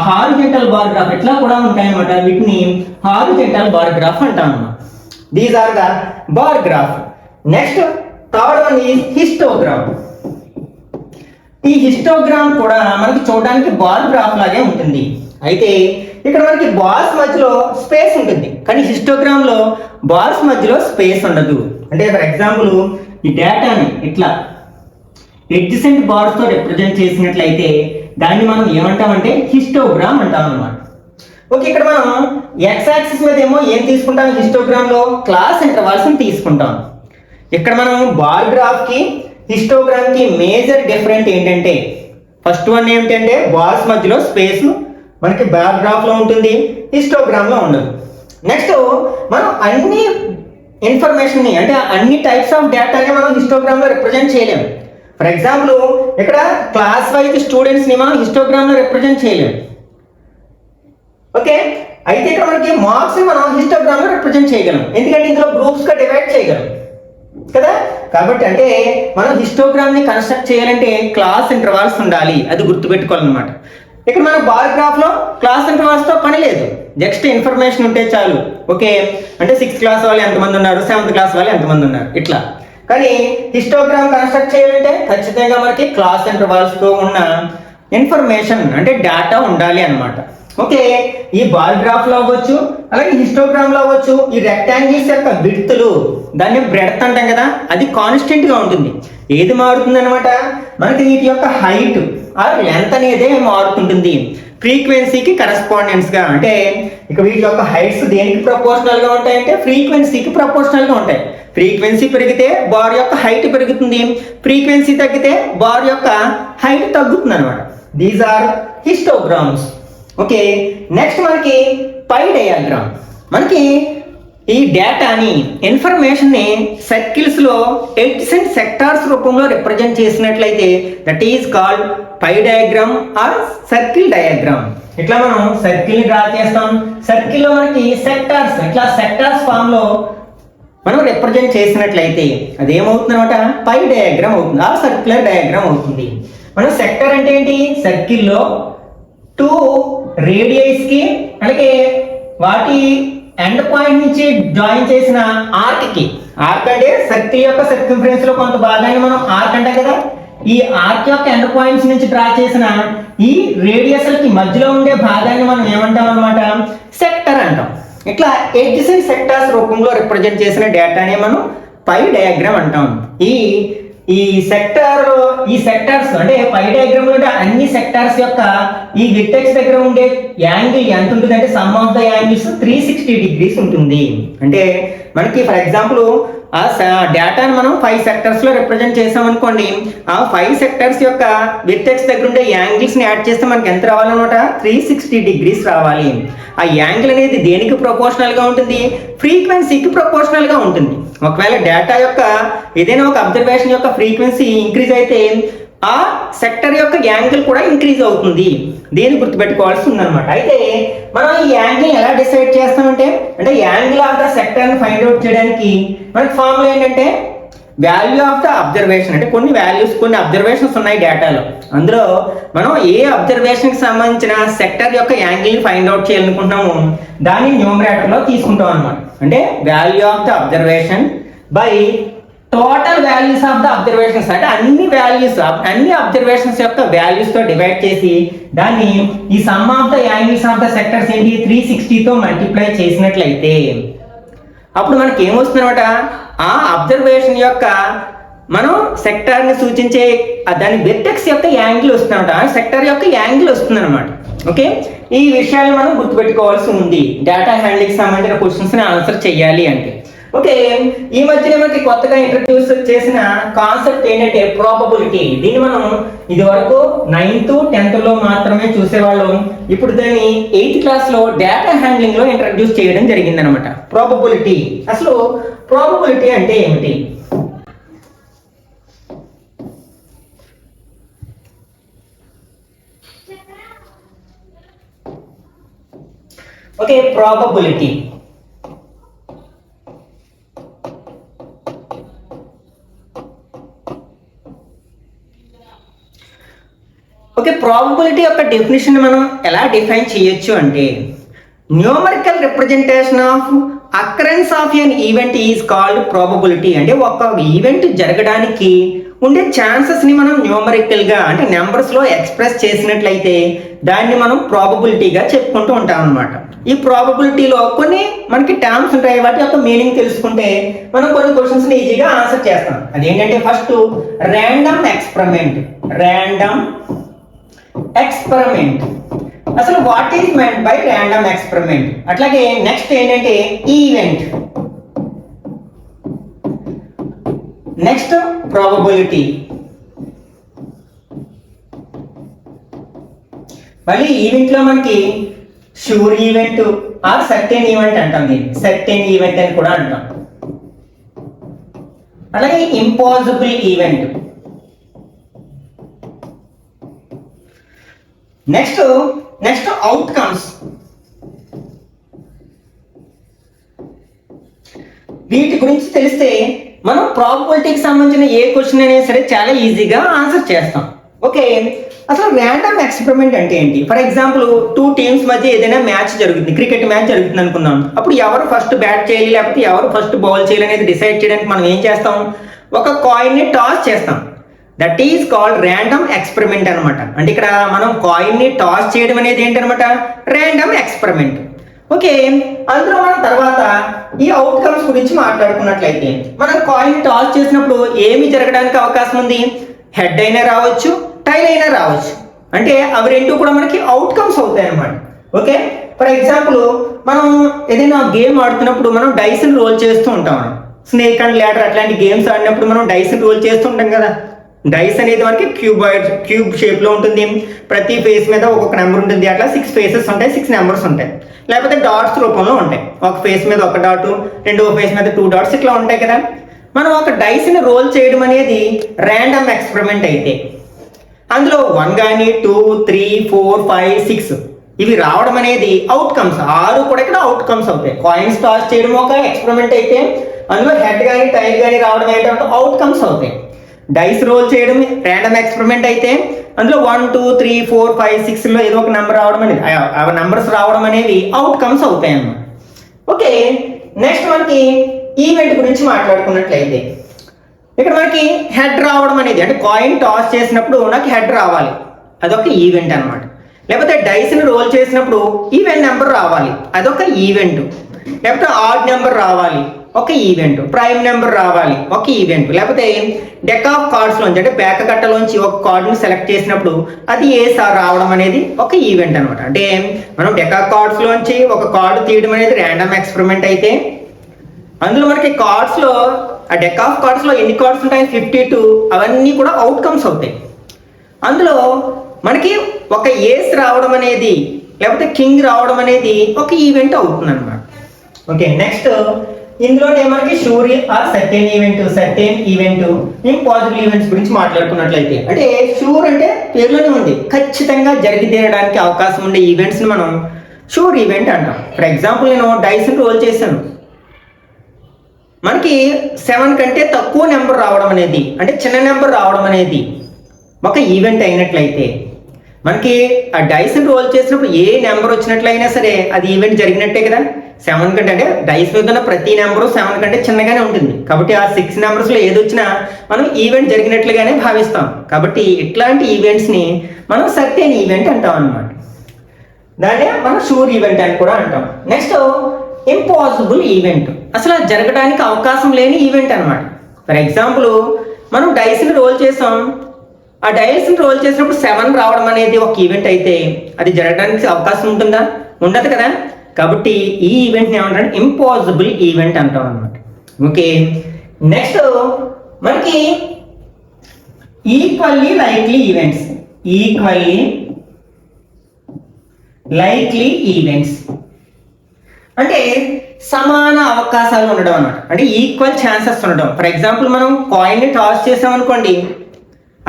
A: హారిజంటల్ బార్ గ్రాఫ్ ఇట్లా కూడా ఉంటాయి అనమాట. వీటిని హారిజంటల్ బార్ గ్రాఫ్ అంటాం అన్నమాట. These are the bar graph. Next third one is histogram. ఈ హిస్టోగ్రామ్ కూడా మనకి చూడడానికి బార్ గ్రాఫ్ లాగే ఉంటుంది. అయితే ఇక్కడ మనకి బార్స్ మధ్యలో స్పేస్ ఉంటుంది, కానీ హిస్టోగ్రామ్ లో బార్స్ మధ్యలో స్పేస్ ఉండదు. అంటే ఫర్ ఎగ్జాంపుల్ ఈ డేటాని ఇట్లా ఎడ్జసెంట్ బార్స్ తో రిప్రజెంట్ చేసినట్లయితే దాన్ని మనం ఏమంటామంటే హిస్టోగ్రామ్ అంటాం అన్నమాట. ఓకే, ఇక్కడ మనం ఎక్స్ యాక్సిస్ మీద ఏమో ఏం తీసుకుంటాం, హిస్టోగ్రామ్ లో క్లాస్ ఇంటర్వల్స్ తీసుకుంటాం. ఇక్కడ మనం బార్ గ్రాఫ్ కి హిస్టోగ్రామ్ కి మేజర్ డిఫరెంట్ ఏంటంటే, ఫస్ట్ వన్ ఏమిటంటే బార్స్ మధ్యలో స్పేస్ మనకి బార్ గ్రాఫ్ లో ఉంటుంది, హిస్టోగ్రామ్ లో ఉండదు. నెక్స్ట్ మనం అన్ని ఇన్ఫర్మేషన్ ని అంటే అన్ని టైప్స్ ఆఫ్ డేటాని మనం హిస్టోగ్రామ్ లో రిప్రజెంట్ చేయలేము. ఫర్ ఎగ్జాంపుల్ ఇక్కడ క్లాస్ వైజ్ స్టూడెంట్స్ ని మనం హిస్టోగ్రామ్ లో రిప్రజెంట్ చేయలేము. ఓకే, అయితే ఇక్కడ మనకి మార్క్స్ ని మనం హిస్టోగ్రామ్ లో రిప్రజెంట్ చేయగలం, ఎందుకంటే ఇందులో గ్రూప్స్ గా డివైడ్ చేయగలం కదా. కాబట్టి అంటే మనం హిస్టోగ్రామ్ ని కన్స్ట్రక్ట్ చేయాలంటే క్లాస్ ఇంటర్వల్స్ ఉండాలి, అది గుర్తుపెట్టుకోవాలన్నమాట. ఇక్కడ మన బార్ గ్రాఫ్ లో క్లాస్ ఇంటర్వల్స్ తో పని లేదు, జస్ట్ ఇన్ఫర్మేషన్ ఉంటే చాలు. ఓకే, అంటే 6th క్లాస్ వాళ్ళు ఎంతమంది ఉన్నారు, 7th క్లాస్ వాళ్ళు ఎంతమంది ఉన్నారు ఇట్లా. కానీ హిస్టోగ్రామ్ కన్స్ట్రక్ట్ చేయాలంటే ఖచ్చితంగా మనకి క్లాస్ ఇంటర్వల్స్ తో ఉన్న ఇన్ఫర్మేషన్ అంటే డేటా ఉండాలి అన్నమాట. ఓకే, ఈ బార్ గ్రాఫ్ లో అవ్వచ్చు, అలాగే హిస్టోగ్రామ్ లో అవ్వచ్చు, ఈ రెక్టాంగిల్స్ యొక్క విడ్త్లు దాన్ని బ్రెడ్త్ అంటాం కదా, అది కాన్స్టెంట్ గా ఉంటుంది. ఏది మారుతుంది అనమాట, మనకి వీటి యొక్క హైట్ ఆర్ లెంత్ అనేదే మారుతుంటుంది ఫ్రీక్వెన్సీకి కరెస్పాండెన్స్ గా. అంటే ఇక వీటి యొక్క హైట్స్ దేనికి ప్రపోర్షనల్ గా ఉంటాయంటే ఫ్రీక్వెన్సీకి ప్రపోర్షనల్ గా ఉంటాయి. ఫ్రీక్వెన్సీ పెరిగితే బార్ యొక్క హైట్ పెరుగుతుంది, ఫ్రీక్వెన్సీ తగ్గితే బార్ యొక్క హైట్ తగ్గుతుంది అనమాట. These are histograms. Okay, next మనకి పై డయాగ్రామ్. మనకి ఈ డేటాని ఇన్ఫర్మేషన్ ని సర్కిల్స్ లో ఎడ్జసెంట్ సెక్టార్స్ రూపంలో రిప్రజెంట్ చేసినట్లయితే that is called pie diagram or circle diagram. ఇట్లా మనం సర్కిల్ ని డ్రా చేస్తాం, సర్కిల్ లో మనకి సెక్టార్స్ ఇట్లా సెక్టార్స్ ఫామ్ లో మనం రిప్రజెంట్ చేసినట్లయితే అదేమవుతుంది అనమాట, పై డయాగ్రామ్ అవుతుంది, ఆ సర్క్యులర్ డయాగ్రామ్ అవుతుంది. మనం సెక్టర్ అంటే ఏంటి, సర్కిల్లో 2 రేడియస్ కి అలాగే వాటి ఎండ్ పాయింట్ నుంచి జాయిన్ చేసిన ఆర్క్ కి, ఆర్క్ అంటే సర్కిల్ యొక్క సర్కంఫరెన్స్ లో కొంత భాగాన్ని మనం ఆర్క్ అంటాం కదా, ఈ ఆర్క్ యొక్క ఎండ్ పాయింట్స్ నుంచి డ్రా చేసిన ఈ రేడియస్ కి మధ్యలో ఉండే భాగాన్ని మనం ఏమంటాం అనమాట, సెక్టర్ అంటాం. ఇట్లా ఎడ్జసెంట్ సెక్టార్స్ రూపంలో రిప్రజెంట్ చేసిన డేటానే మనం పై డయాగ్రామ్ అంటాం. ఈ సెక్టార్స్ అంటే పై డయాగ్రామ్ లో అన్ని సెక్టార్స్ యొక్క ఈ విర్టెక్స్ దగ్గర ఉండే యాంగిల్ ఎంత ఉంటుంది అంటే some of the angles 360 degrees ఉంటుంది. అంటే మనకి ఫర్ ఎగ్జాంపుల్ ఆ డేటాను మనం 5 సెక్టర్స్ లో రిప్రజెంట్ చేసాం అనుకోండి, ఆ 5 సెక్టర్స్ యొక్క విర్టెక్స్ దగ్గర ఉండే యాంగిల్స్ ని యాడ్ చేస్తే మనకి ఎంత రావాలన్నమాట, 360 degrees రావాలి. ఆ యాంగిల్ అనేది దేనికి ప్రపోర్షనల్ గా ఉంటుంది, ఫ్రీక్వెన్సీకి ప్రపోర్షనల్ గా ఉంటుంది. ఒకవేళ డేటా యొక్క ఏదైనా ఒక అబ్జర్వేషన్ యొక్క ఫ్రీక్వెన్సీ ఇంక్రీజ్ అయితే ఆ సెక్టర్ యొక్క యాంగిల్ కూడా ఇంక్రీజ్ అవుతుంది. దీన్ని గుర్తుపెట్టుకోవాల్సి ఉందన్నమాట. అయితే మనం ఈ యాంగిల్ ఎలా డిసైడ్ చేస్తామంటే, అంటే యాంగిల్ ఆఫ్ ద సెక్టర్ ని ఫైండ్ అవుట్ చేయడానికి మనకి ఫార్ములా ఏంటంటే వాల్యూ ఆఫ్ ద అబ్జర్వేషన్ అంటే కొన్ని వాల్యూస్ కొన్ని అబ్జర్వేషన్స్ ఉన్నాయి డేటాలో. అందులో మనం ఏ అబ్జర్వేషన్కి సంబంధించిన సెక్టర్ యొక్క యాంగిల్ని ఫైండ్ అవుట్ చేయాలనుకుంటున్నాము దాన్ని న్యూమరేటర్లో తీసుకుంటాం అనమాట. అంటే value of the observation by total values of the observations అంటే అన్ని అబ్జర్వేషన్స్ యొక్క వాల్యూస్తో డివైడ్ చేసి దాన్ని ఈ some of the angles of the sectors ఏంటి 360తో మల్టిప్లై చేసినట్లయితే అప్పుడు మనకి ఏమొస్తుంది అనమాట, ఆ అబ్జర్వేషన్ యొక్క మనం సెక్టార్ని సూచించే దాని వెర్టెక్స్ యొక్క యాంగిల్ వస్తుంది అనమాట, సెక్టార్ యొక్క యాంగిల్ వస్తుంది అనమాట. ఓకే, ఈ విషయాలు మనం గుర్తుపెట్టుకోవాల్సి ఉంది డేటా హ్యాండ్లింగ్కి సంబంధించిన క్వశ్చన్స్ని ఆన్సర్ చేయాలి అంటే. ఓకే, ఈ మధ్యనే మనకి కొత్తగా ఇంట్రడ్యూస్ చేసిన కాన్సెప్ట్ ఏంటంటే ప్రాబబిలిటీ. దీన్ని మనం ఇది వరకు 9th 10th మాత్రమే చూసేవాళ్ళం. ఇప్పుడు దాన్ని 8th క్లాస్లో డేటా హ్యాండ్లింగ్ లో ఇంట్రడ్యూస్ చేయడం జరిగింది అనమాట. ప్రాబబిలిటీ, అసలు ప్రాబబిలిటీ అంటే ఏమిటి? ఓకే, ప్రాబబిలిటీ ప్రాబబిలిటీ యొక్క డెఫినేషన్ మనం ఎలా డిఫైన్ చేయొచ్చు అంటే numerical representation of occurrence of N event is called probability. అంటే ఒక ఈవెంట్ జరగడానికి ఉండే ఛాన్సెస్ని మనం న్యూమరికల్గా అంటే నెంబర్స్లో ఎక్స్ప్రెస్ చేసినట్లయితే దాన్ని మనం ప్రాబబిలిటీగా చెప్పుకుంటూ ఉంటాం అనమాట. ఈ ప్రాబబిలిటీలో కొన్ని మనకి టర్మ్స్ ఉంటాయి, వాటి యొక్క మీనింగ్ తెలుసుకుంటే మనం కొన్ని క్వశ్చన్స్ని ఈజీగా ఆన్సర్ చేస్తాం. అదేంటంటే ఫస్ట్ ర్యాండమ్ ఎక్స్పెరిమెంట్. అసలు what is meant by random experiment? అట్లాగే నెక్స్ట్ ఏంటంటే ఈవెంట్, నెక్స్ట్ ప్రాబబిలిటీ, మళ్ళీ ఈవెంట్ లో మనకి sure event are certain event అంటాం, దీన్ని సర్టెన్ ఈవెంట్ అని కూడా అంటాం. అలాగే ఇంపాసిబుల్ ఈవెంట్. Next outcomes. వీటి గురించి తెలిస్తే మనం ప్రాబబిలిటీకి సంబంధించిన ఏ క్వశ్చన్ అయినా సరే చాలా ఈజీగా ఆన్సర్ చేస్తాం. ఓకే, అసలు ర్యాండమ్ ఎక్స్పెరిమెంట్ అంటే ఏంటి? ఫర్ ఎగ్జాంపుల్ 2 టీమ్స్ మధ్య ఏదైనా మ్యాచ్ జరుగుతుంది, క్రికెట్ మ్యాచ్ జరుగుతుంది అనుకుందాం. అప్పుడు ఎవరు ఫస్ట్ బ్యాట్ చేయాలి లేకపోతే ఎవరు ఫస్ట్ బౌల్ చేయాలి అనేది డిసైడ్ చేయడానికి మనం ఏం చేస్తాం, ఒక కాయిన్ని టాస్ చేస్తాం. That is called random experiment అనమాట. అంటే ఇక్కడ మనం కాయిన్ని టాస్ చేయడం అనేది ఏంటనమాట, ర్యాండమ్ ఎక్స్పెరిమెంట్. ఓకే, అందులో మనం తర్వాత ఈ అవుట్కమ్స్ గురించి మాట్లాడుకున్నట్లయితే మనం కాయిన్ టాస్ చేసినప్పుడు ఏమి జరగడానికి అవకాశం ఉంది, హెడ్ అయినా రావచ్చు, టైల్ అయినా రావచ్చు. అంటే అవి రెండు కూడా మనకి అవుట్కమ్స్ అవుతాయి అన్నమాట. ఓకే, ఫర్ ఎగ్జాంపుల్ మనం ఏదైనా గేమ్ ఆడుతున్నప్పుడు మనం డైస్ని రోల్ చేస్తూ ఉంటాం. స్నేక్ అండ్ ల్యాడర్ అట్లాంటి గేమ్స్ ఆడినప్పుడు మనం డైస్ని రోల్ చేస్తూ ఉంటాం కదా. డైస్ అనేది మనకి క్యూబ్ షేప్ లో ఉంటుంది, ప్రతి ఫేస్ మీద ఒక్కొక్క నెంబర్ ఉంటుంది. అట్లా 6 ఫేసెస్ ఉంటాయి, 6 నెంబర్స్ ఉంటాయి, లేకపోతే డాట్స్ రూపంలో ఉంటాయి. ఒక ఫేస్ మీద ఒక డాట్, రెండవ ఫేస్ మీద 2 డాట్స్ ఇట్లా ఉంటాయి కదా. మనం ఒక డైస్ని రోల్ చేయడం అనేది ర్యాండమ్ ఎక్స్పెరిమెంట్ అయితే అందులో 1 కానీ 2, 3, 4, 5, 6 ఇవి రావడం అనేది అవుట్కమ్స్. 6 కూడా ఇక్కడ అవుట్కమ్స్ అవుతాయి. కాయిన్స్ టాస్ చేయడం ఒక ఎక్స్పెరిమెంట్ అయితే అందులో హెడ్ కానీ టైల్ కానీ రావడం ఏంటంటే అవుట్కమ్స్ అవుతాయి. డైస్ రోల్ చేయడం ర్యాండమ్ ఎక్స్పెరిమెంట్ అయితే అందులో 1, 2, 3, 4, 5, 6లో ఏదో ఒక నెంబర్ రావడం అనేది ఆ నెంబర్స్ రావడం అనేవి అవుట్కమ్స్ అవుతాయి అన్నమాట. ఓకే, నెక్స్ట్ మనకి ఈవెంట్ గురించి మాట్లాడుకున్నట్లయితే ఇక్కడ మనకి హెడ్ రావడం అనేది అంటే కాయిన్ టాస్ చేసినప్పుడు నాకు హెడ్ రావాలి, అదొక ఈవెంట్ అనమాట. లేకపోతే డైస్ని రోల్ చేసినప్పుడు ఈవెన్ నెంబర్ రావాలి, అదొక ఈవెంట్. లేకపోతే ఆడ్ నెంబర్ రావాలి, ఒక ఈవెంట్. ప్రైమ్ నెంబర్ రావాలి, ఒక ఈవెంట్. లేకపోతే డెక్ ఆఫ్ కార్డ్స్ లోంచి అంటే బ్యాక్ కట్టలోంచి ఒక కార్డుని సెలెక్ట్ చేసినప్పుడు అది ఏ సార్ రావడం అనేది ఒక ఈవెంట్ అనమాట. అంటే మనం డెక్ ఆఫ్ కార్డ్స్ లోంచి ఒక కార్డు తీయడం అనేది ర్యాండమ్ ఎక్స్పెరిమెంట్ అయితే అందులో మనకి కార్డ్స్లో ఆ డెక్ ఆఫ్ కార్డ్స్లో ఎన్ని కార్డ్స్ ఉంటాయి, 52, అవన్నీ కూడా అవుట్కమ్స్ అవుతాయి. అందులో మనకి ఒక ఏస్ రావడం అనేది లేకపోతే కింగ్ రావడం అనేది ఒక ఈవెంట్ అవుతుంది అనమాట. ఓకే, నెక్స్ట్ ఇందులోనే మనకి sure or certain event, impossible events గురించి మాట్లాడుకున్నట్లయితే అంటే షూర్ అంటే పేరులోనే ఉంది, ఖచ్చితంగా జరిగి తీరడానికి అవకాశం ఉండే ఈవెంట్స్ని మనం షూర్ ఈవెంట్ అంటాం. ఫర్ ఎగ్జాంపుల్ నేను డైస్ని రోల్ చేశాను, మనకి 7 కంటే తక్కువ నెంబర్ రావడం అనేది, అంటే చిన్న నెంబర్ రావడం అనేది ఒక ఈవెంట్ అయినట్లయితే, మనకి ఆ డైస్ని రోల్ చేసినప్పుడు ఏ నెంబర్ వచ్చినట్లయినా సరే అది ఈవెంట్ జరిగినట్టే కదా. 7 కంటే, అంటే డైస్ మీద ఉన్న ప్రతి నెంబరు 7 కంటే చిన్నగానే ఉంటుంది కాబట్టి ఆ 6 నెంబర్స్లో ఏది వచ్చినా మనం ఈవెంట్ జరిగినట్లుగానే భావిస్తాం. కాబట్టి ఇట్లాంటి ఈవెంట్స్ని మనం సర్టెన్ ఈవెంట్ అంటాం అన్నమాట. దాన్నే మనం షూర్ ఈవెంట్ అని కూడా అంటాం. నెక్స్ట్ ఇంపాసిబుల్ ఈవెంట్, అసలు జరగడానికి అవకాశం లేని ఈవెంట్ అనమాట. ఫర్ ఎగ్జాంపుల్, మనం డైస్ని రోల్ చేసాం, ఆ డైస్ని రోల్ చేసినప్పుడు 7 రావడం అనేది ఒక ఈవెంట్ అయితే అది జరగడానికి అవకాశం ఉంటుందా? ఉండదు కదా. కాబట్టి ఈ ఈవెంట్ని ఏమంటారు? ఇంపాసిబుల్ ఈవెంట్ అంటాం అనమాట. ఓకే, నెక్స్ట్ మనకి equally likely events. Equally likely events అంటే సమాన అవకాశాలు ఉండడం అన్నమాట, అంటే ఈక్వల్ ఛాన్సెస్ ఉండడం. ఫర్ ఎగ్జాంపుల్, మనం కాయిన్ని టాస్ చేసాం అనుకోండి,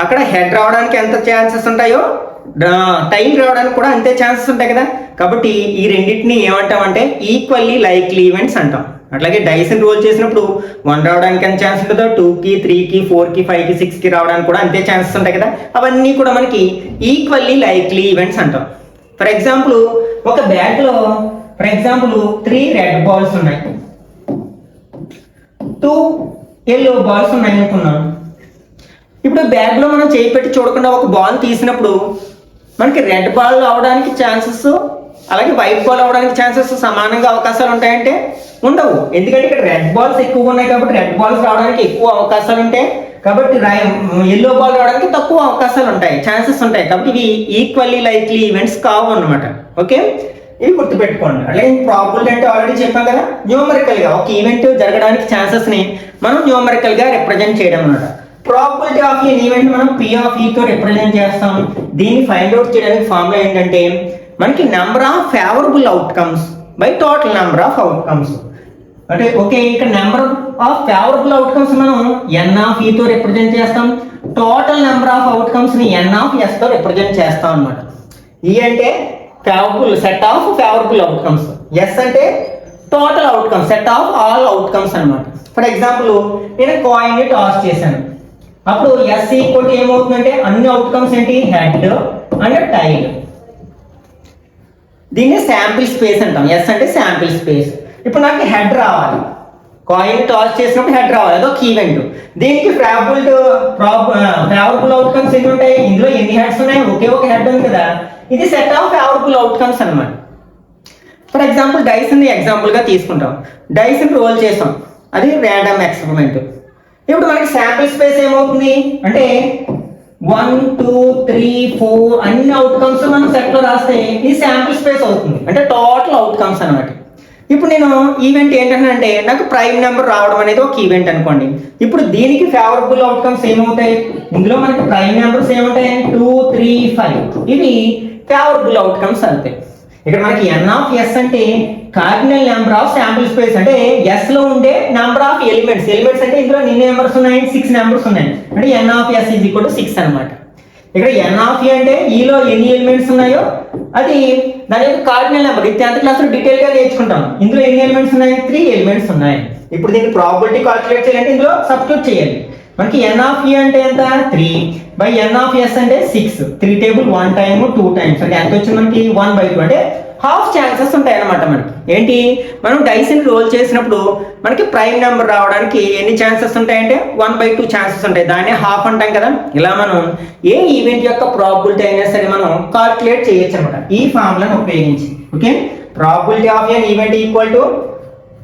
A: అక్కడ హెడ్ రావడానికి ఎంత ఛాన్సెస్ ఉంటాయో టైల్ రావడానికి కూడా అంతే ఛాన్సెస్ ఉంటాయి కదా. కాబట్టి ఈ రెండింటిని ఏమంటామంటే ఈక్వల్లీ లైక్లీ ఈవెంట్స్ అంటాం. అట్లాగే డైస్ని రోల్ చేసినప్పుడు 1 రావడానికి ఎంత ఛాన్స్ ఉంటుందో 2కి 3కి 4కి 5కి 6కి రావడానికి కూడా అంతే ఛాన్సెస్ ఉంటాయి కదా. అవన్నీ కూడా మనకి ఈక్వల్లీ లైక్లీ ఈవెంట్స్ అంటాం. ఫర్ ఎగ్జాంపుల్, ఒక బ్యాగ్లో ఫర్ ఎగ్జాంపుల్ 3 రెడ్ బాల్స్ ఉన్నాయి, 2 ఎల్లో బాల్స్ ఉన్నాయి అనుకున్నాం. ఇప్పుడు బ్యాగ్లో మనం చేయి పెట్టి చూడకుండా ఒక బాల్ తీసినప్పుడు మనకి రెడ్ బాల్ అవడానికి ఛాన్సెస్, అలాగే వైట్ బాల్ అవడానికి ఛాన్సెస్ సమానంగా అవకాశాలు ఉంటాయంటే ఉండవు. ఎందుకంటే ఇక్కడ రెడ్ బాల్స్ ఎక్కువగా ఉన్నాయి కాబట్టి రెడ్ బాల్స్ రావడానికి ఎక్కువ అవకాశాలు ఉంటాయి, కాబట్టి ఎల్లో బాల్ రావడానికి తక్కువ అవకాశాలు ఉంటాయి, ఛాన్సెస్ ఉంటాయి. కాబట్టి ఇవి ఈక్వల్లీ లైక్లీ ఈవెంట్స్ కావు అన్నమాట. ఓకే, ఇవి గుర్తుపెట్టుకోండి. అలాగే ప్రాబబిలిటీ అంటే ఆల్రెడీ చెప్పాం కదా, న్యూమరికల్గా ఒక ఈవెంట్ జరగడానికి ఛాన్సెస్ని మనం న్యూమరికల్గా రిప్రజెంట్ చేయడం అన్నమాట. ప్రాబబిలిటీ ఆఫ్ ఈ ఈవెంట్ మనం P ఆఫ్ E తో రిప్రజెంట్ చేస్తాం. దీన్ని ఫైండ్ అవుట్ చేయడానికి ఫార్ములా ఏంటంటే మనకి number of favourable outcomes by total number of outcomes. అంటే ఓకే, ఇక్కడ నెంబర్ ఆఫ్ ఫేవరబుల్ అవుట్కమ్స్ మనం N ఆఫ్ E తో రిప్రజెంట్ చేస్తాం, టోటల్ నెంబర్ ఆఫ్ అవుట్కమ్స్ ని N ఆఫ్ S తో రిప్రజెంట్ చేస్తాం అన్నమాట. E అంటే favourable set of favourable outcomes, S అంటే total outcomes set of all outcomes అన్నమాట. ఫర్ ఎగ్జాంపుల్, నేను కాయిన్ ని టాస్ చేశాను, అప్పుడు S ఈక్వల్ టు ఏమవుతుందంటే అన్ని అవుట్కమ్స్ ఏంటి? Head and tail. దీన్ని శాంపిల్ స్పేస్ అంటాం. S అంటే శాంపిల్ స్పేస్. ఇప్పుడు నాకు హెడ్ రావాలి, కాయిన్ టాస్ చేసినప్పుడు హెడ్ రావాలి, అదొక ఈవెంట్. దీనికి ఫేవరబుల్ అవుట్కమ్స్ ఎన్ని ఉంటాయి? ఇందులో ఎన్ని హెడ్స్ ఉన్నాయి? ఒకే ఒక హెడ్ ఉంది కదా. ఇది సెట్ ఆఫ్ ఫేవరబుల్ అవుట్కమ్స్ అన్నమాట. ఫర్ ఎగ్జాంపుల్, డైస్ని ఎగ్జాంపుల్గా తీసుకుంటాం. డైస్ని రోల్ చేసాం, అది ర్యాండమ్ ఎక్స్పెరిమెంట్. ఇప్పుడు మనకి శాంపిల్ స్పేస్ ఏమవుతుంది అంటే 1 2 3 4 అన్ని అవుట్కమ్స్ మనం సెట్లో రాస్తే ఇది శాంపిల్ స్పేస్ అవుతుంది, అంటే టోటల్ అవుట్కమ్స్ అన్నమాట. ఇప్పుడు నేను ఈవెంట్ ఏంటంటే నాకు ప్రైమ్ నెంబర్ రావడం అనేది ఒక ఈవెంట్ అనుకోండి. ఇప్పుడు దీనికి ఫేవరబుల్ అవుట్కమ్స్ ఏమవుతాయి? ఇందులో మనకి ప్రైమ్ నెంబర్స్ ఏమవుతాయి? 2 3 5 ఇవి ఫేవరబుల్ అవుట్కమ్స్ అవుతాయి. ఇక్కడ మనకి N ఆఫ్ S అంటే cardinal number of sample space, అంటే S లో ఉండే నెంబర్ ఆఫ్ ఎలిమెంట్స్. ఎలిమెంట్స్ అంటే ఇందులో ఎన్ని నెంబర్స్ ఉన్నాయి? 6 నెంబర్స్ ఉన్నాయి, అంటే N of S is equal to 6 అనమాట. ఇక్కడ N ఆఫ్ E అంటే ఈలో ఎన్ని ఎలిమెంట్స్ ఉన్నాయో అది దాని యొక్క కార్డినల్ నెంబర్. ఇది 10th క్లాస్ లో డీటెయిల్ గా నేర్చుకుంటాం. ఇందులో ఎన్ని ఎలిమెంట్స్ ఉన్నాయి? 3 ఎలిమెంట్స్ ఉన్నాయి. ఇప్పుడు దీన్ని ప్రాబబిలిటీ క్యాలిక్యులేట్ చేయాలంటే ఇందులో సబ్స్టిట్యూట్ చేయాలి. మనకి N ఆఫ్ E అంటే ఎంత? 3 బై N ఆఫ్ S అంటే 6. 3 టేబుల్ 1 టైమ్ 2 టైమ్స్, అంటే ఎంత వచ్చింది మనకి? 1/2, అంటే హాఫ్ ఛాన్సెస్ ఉంటాయి అన్నమాట. మనకి ఏంటి, మనం డైస్ని రోల్ చేసినప్పుడు మనకి ప్రైమ్ నెంబర్ రావడానికి ఎన్ని ఛాన్సెస్ ఉంటాయంటే 1/2 ఛాన్సెస్ ఉంటాయి. దాన్ని హాఫ్ అంటాం కదా. ఇలా మనం ఏ ఈవెంట్ యొక్క ప్రాబబిలిటీ అయినా సరే మనం కాల్కులేట్ చేయొచ్చు అనమాట ఈ ఫార్ములాను ఉపయోగించి. Okay, probability of N event equal to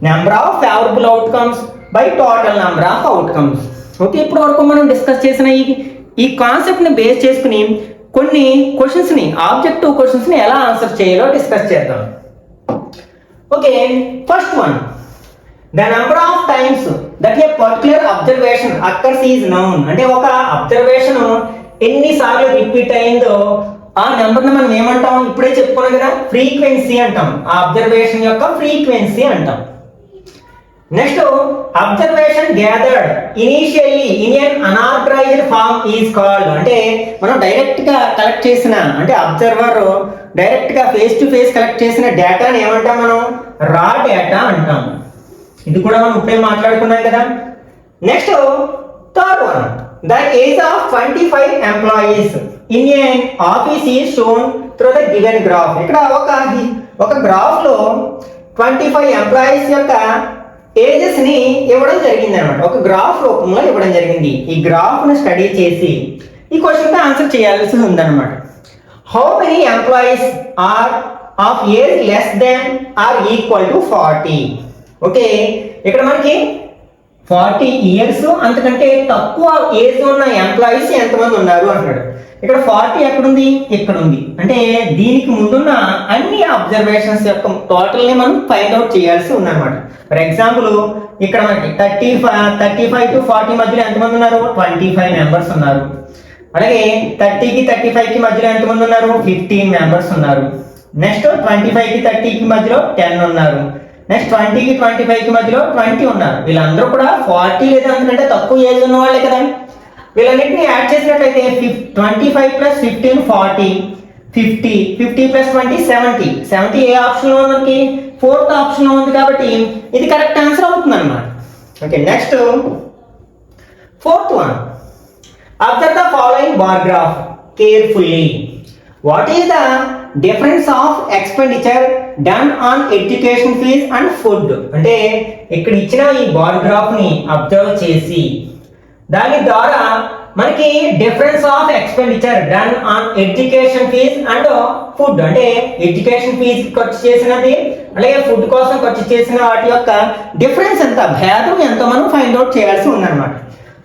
A: number of favourable outcomes by total number of outcomes. Okay, ఇప్పటి వరకు మనం డిస్కస్ చేసిన ఈ కాన్సెప్ట్ని బేస్ చేసుకుని కొన్ని క్వశ్చన్స్ని, ఆబ్జెక్టివ్ క్వశ్చన్స్ని ఎలా ఆన్సర్ చేయాలో డిస్కస్ చేద్దాం. Okay, first one, the number of times that A particular observation occurs is noun. అంటే ఒక అబ్జర్వేషన్ ఎన్నిసార్లు రిపీట్ అయిందో ఆ నెంబర్ని మనం ఏమంటాం? ఇప్పుడే చెప్పుకున్నాం కదా, ఫ్రీక్వెన్సీ అంటాం. ఆ అబ్జర్వేషన్ యొక్క ఫ్రీక్వెన్సీ అంటాం. Next, observation gathered initially in an unorganized form is called. అంటే మనం డైరెక్ట్ గా కలెక్ట్ చేసిన, అంటే అబ్జర్వర్ డైరెక్ట్ గా ఫేస్ టు ఫేస్ కలెక్ట్ చేసిన డేటాని ఏమంటాం? మనం రా డేటా అంటాం. ఇది కూడా మనం ఇప్పుడే మాట్లాడుకున్నాం కదా. Next third one, the age of 25 employees in a office is shown through the given graph. ఇక్కడ ఒక గ్రాఫ్ లో 25 ఎంప్లాయీస్ యొక్క ఏజెస్ ని ఇవ్వడం జరిగింది అనమాట. ఒక గ్రాఫ్ రూపంలో ఇవ్వడం జరిగింది. ఈ గ్రాఫ్ ను స్టడీ చేసి ఈ క్వశ్చన్ కి ఆన్సర్ చేయాల్సి ఉందన్నమాట. How many employees are of age less than or equal to 40. Okay, ఇక్కడ మనకి 40 ఇయర్స్ అంతకంటే తక్కువ ఏజ్ ఉన్న ఎంప్లాయీస్ ఎంతమంది ఉన్నారు అంటాడు. ఇక్కడ 40 ఎక్కడుంది, ఇక్కడ ఉంది. అంటే దీనికి ముందున్న అన్ని అబ్జర్వేషన్స్ యొక్క టోటల్ ని మనం ఫైండ్ అవుట్ చేయాల్సి ఉందన్నమాట. ఫర్ ఎగ్జాంపుల్ ఇక్కడ మనకి 35 టు 40 మధ్యలో ఎంతమంది ఉన్నారు, 25 మెంబర్స్ ఉన్నారు. అలాగే 30కి 35కి మధ్యలో ఎంతమంది ఉన్నారు, 15 మెంబర్స్ ఉన్నారు. నెక్స్ట్ 25కి 30కి మధ్యలో 10 ఉన్నారు. నెక్స్ట్ 20కి 25కి మధ్యలో 20 ఉన్నారు. వీళ్ళందరూ కూడా 40 లేదా అంతకంటే తక్కువ ఏజ్ ఉన్న వాళ్ళే కదా. వీళ్ళన్నింటినీ యాడ్ చేసినట్లయితే 25 ప్లస్ 15 40, 50 ప్లస్ 20 70 ఏ ఆప్షన్ లో మనకి ఫోర్త్ ఆప్షన్ లో ఉంది కాబట్టి ఇది కరెక్ట్ ఆన్సర్ అవుతుంది అనమాట. Okay, next fourth one, observe the following bar graph carefully. What is the difference of expenditure done on education fees and food. అంటే ఇక్కడ ఇచ్చిన ఈ బార్ గ్రాఫ్ ని అబ్జర్వ్ చేసి దాని ద్వారా మనకి difference of expenditure done on education fees and food, అంటే ఎడ్యుకేషన్ ఫీజ్ ఖర్చు చేసినది అలాగే ఫుడ్ కోసం ఖర్చు చేసిన వాటి యొక్క డిఫరెన్స్ ఎంత, భేదం ఎంత మనం ఫైండ్ అవుట్ చేయాల్సి ఉందన్నమాట.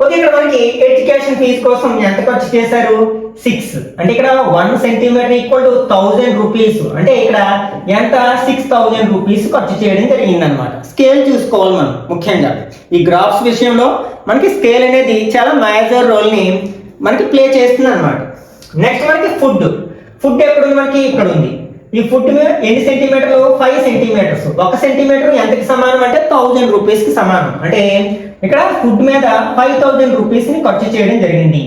A: ఓకే, ఇక్కడ మనకి ఎడ్యుకేషన్ ఫీజ్ కోసం ఎంత ఖర్చు చేశారు, 6. అంటే ఇక్కడ 1 సెంటీమీటర్ ఈక్వల్ టు 1000 రూపీస్. అంటే ఇక్కడ ఎంత, 6000 రూపీస్ ఖర్చు చేయడం జరిగింది అనమాట. స్కేల్ చూసుకోవాలి మనం ముఖ్యంగా ఈ గ్రాఫ్స్ విషయంలో. మనకి స్కేల్ అనేది చాలా మేజర్ రోల్ ని మనకి ప్లే చేస్తుంది అనమాట. నెక్స్ట్ మనకి ఫుడ్ ఎక్కడ ఉంది, మనకి ఇక్కడ ఉంది. ఈ ఫుడ్ ఎన్ని సెంటీమీటర్లు, 5 సెంటీమీటర్స్. 1 సెంటీమీటర్ ఎంతకి సమానం అంటే 1000 రూపీస్ కి సమానం. అంటే ఇక్కడ ఫుడ్ మీద 5000 రూపీస్ ని ఖర్చు చేయడం జరిగింది.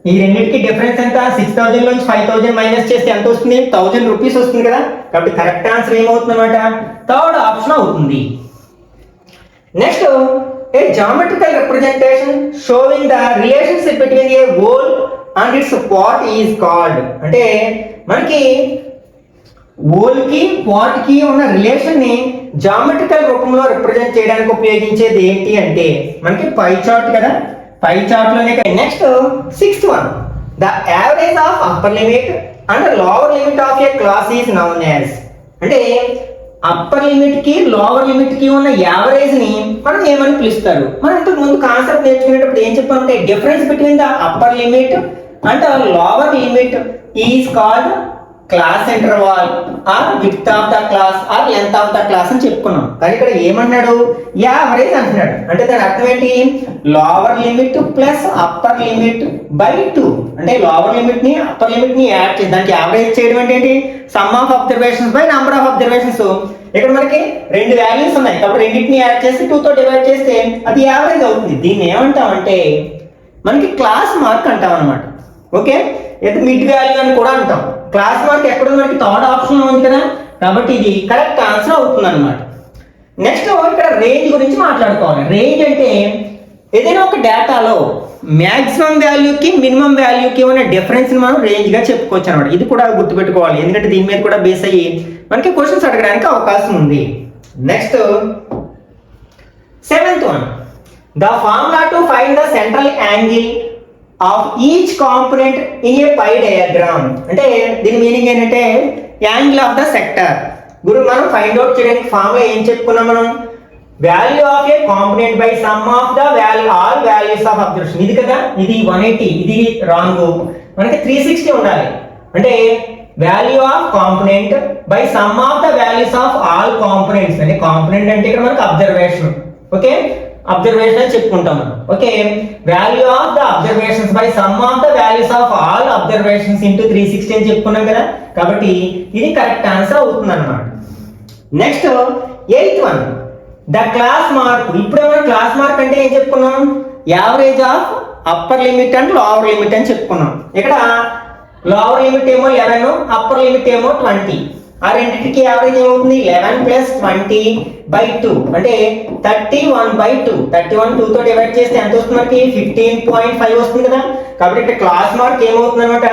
A: ఈ రెండింటికి డిఫరెన్స్ ఎంత, 6000 నుంచి 5000 మైనస్ చేస్తే ఎంత వస్తుంది, 1000 రూపీస్ వస్తుంది కదా. కాబట్టి కరెక్ట్ ఆన్సర్ ఏమవుతుంది అనమాట, థర్డ్ ఆప్షన్ అవుతుంది. Next, a geometrical representation showing the relationship between a whole and its part is called. అంటే మనకి హోల్ కి పార్ట్ కి ఉన్న రిలేషన్ ని జామెట్రికల్ రూపంలో రిప్రజెంట్ చేయడానికి ఉపయోగించేది ఏంటి అంటే మనకి పై చార్ట్ కదా. పై చార్ట్ లోనే. Next 6th one, the average of upper limit and lower limit of A class is noun as. అంటే అప్పర్ లిమిట్ కి లోవర్ లిమిట్ కి ఉన్న యావరేజ్ ని మనం ఏమని పిలుస్తారు. మనం ఇంతకు ముందు కాన్సెప్ట్ నేర్చుకునేటప్పుడు ఏం చెప్పామంటే difference between the upper limit and lower limit is called class interval or width of the class or length of the class అని చెప్పుకున్నాం. కానీ ఇక్కడ ఏమన్నాడు, యావరేజ్ అంటున్నాడు. అంటే దాని అర్థం ఏంటి, lower limit plus upper limit by 2. అంటే లోవర్ లిమిట్ ని అప్పర్ లిమిట్ ని యాడ్ చేసి దానికి యావరేజ్ చేయడం అంటే ఏంటి, some of observations by number of observations. ఇక్కడ మనకి 2 వాల్యూస్ ఉన్నాయి కాబట్టి రెండింటిని యాడ్ చేసి 2 తో డివైడ్ చేస్తే అది యావరేజ్ అవుతుంది. దీన్ని ఏమంటామంటే మనకి క్లాస్ మార్క్ అంటాం అనమాట. ఓకే, ఇది మిడ్ వాల్యూ అని కూడా అంటాం. క్లాస్ మార్క్ ఎక్కడ మనకి థర్డ్ ఆప్షన్ ఉంది కదా, కాబట్టి ఇది కరెక్ట్ ఆన్సర్ అవుతుంది అనమాట. నెక్స్ట్ ఇక్కడ రేంజ్ గురించి మాట్లాడుకోవాలి. రేంజ్ అంటే ఏదైనా ఒక డేటాలో మ్యాక్సిమం వాల్యూకి మినిమం వాల్యూకి ఉన్న డిఫరెన్స్ ని మనం రేంజ్ గా చెప్పుకోవచ్చు అనమాట. ఇది కూడా గుర్తుపెట్టుకోవాలి, ఎందుకంటే దీని మీద కూడా బేస్ అయ్యి మనకి క్వశ్చన్స్ అడగడానికి అవకాశం ఉంది. Next 7th one, the formula to find the central angle of each component in a pie diagram. అంటే దీని మీనింగ్ ఏంటంటే యాంగిల్ ఆఫ్ ద సెక్టర్. గురు మనం ఫైండ్ అవుట్ చేయడానికి ఫార్ములా ఏం చెప్పుకున్నాం మనం, value of a component by sum of the value all values of observation. ఇది కదా, ఇది 180, ఇది రాంగ్. మనకి 360 ఉండాలి. అంటే value of component by sum of the values of all components. అంటే కాంపోనెంట్ అంటే ఇక్కడ మనకి అబ్జర్వేషన్. ఓకే, అబ్జర్వేషన్ అని చెప్పుకుంటాం మనం. Okay, value of the observations by sum of the values of all observations into 360 అని చెప్పుకున్నాం కదా. కాబట్టి ఇది కరెక్ట్ ఆన్సర్ అవుతుంది అనమాట. Next 8th one, the class mark. ఇప్పుడు ఏమైనా క్లాస్ మార్క్ అంటే ఏం చెప్పుకున్నాం, average of upper limit and lower limit అని చెప్పుకున్నాం. ఇక్కడ లోవర్ లిమిట్ ఏమో 11, అప్పర్ లిమిట్ ఏమో 20. ఆ రెండింటికి యావరేజ్ ఏమవుతుంది 11+20/2 అంటే 31/2. 31 2తో డివైడ్ చేస్తే ఎంత వస్తుంది మనకి 15.5 వస్తుంది కదా. కాబట్టి ఇక్కడ క్లాస్ మార్క్ ఏమవుతుంది అనమాట